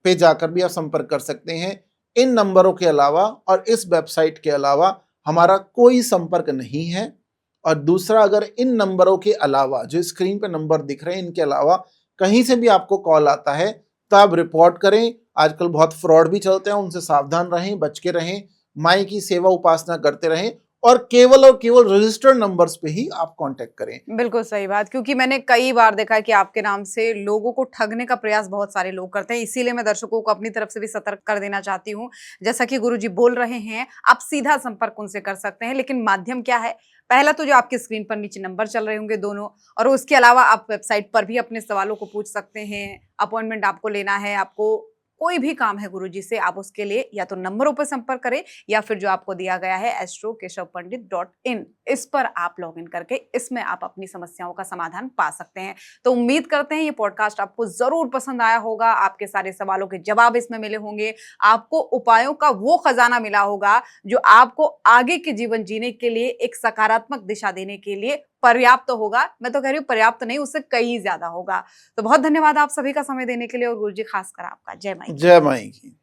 पे जाकर भी आप संपर्क कर सकते हैं। इन नंबरों के अलावा और इस वेबसाइट के अलावा हमारा कोई संपर्क नहीं है। और दूसरा, अगर इन नंबरों के अलावा, जो स्क्रीन पे नंबर दिख रहे हैं, इनके अलावा कहीं से भी आपको कॉल आता है तो आप रिपोर्ट करें। आजकल बहुत फ्रॉड भी चलते हैं, उनसे सावधान रहें, बच के रहें, माई की सेवा उपासना करते रहें और केवल रजिस्टर्ड नंबर्स पे ही आप कांटेक्ट करें। बिल्कुल सही बात, क्योंकि मैंने कई बार देखा है कि आपके नाम से लोगों को ठगने का प्रयास बहुत सारे लोग करते हैं। इसीलिए मैं दर्शकों को अपनी तरफ से भी सतर्क कर देना चाहती हूँ। जैसा कि गुरुजी बोल रहे हैं, आप सीधा संपर्क उनसे कर सकते हैं, लेकिन माध्यम क्या है? पहला तो जो आपकी स्क्रीन पर नीचे नंबर चल रहे होंगे दोनों, और उसके अलावा आप वेबसाइट पर भी अपने सवालों को पूछ सकते हैं। अपॉइंटमेंट आपको लेना है, आपको कोई भी काम है गुरुजी से, आप उसके लिए या तो नंबरों पर संपर्क करें या फिर जो आपको दिया गया है astrokeshopandit.in, इस पर आप लॉगिन करके इसमें आप अपनी समस्याओं का समाधान पा सकते हैं। तो उम्मीद करते हैं ये पॉडकास्ट आपको जरूर पसंद आया होगा, आपके सारे सवालों के जवाब इसमें मिले होंगे, आपको उपायों का वो खजाना मिला होगा जो आपको आगे के जीवन जीने के लिए एक सकारात्मक दिशा देने के लिए पर्याप्त होगा। मैं तो कह रही हूँ पर्याप्त नहीं, उससे कहीं ज्यादा होगा। तो बहुत धन्यवाद आप सभी का समय देने के लिए, और गुरुजी खासकर आपका। जय माई। जय माई की।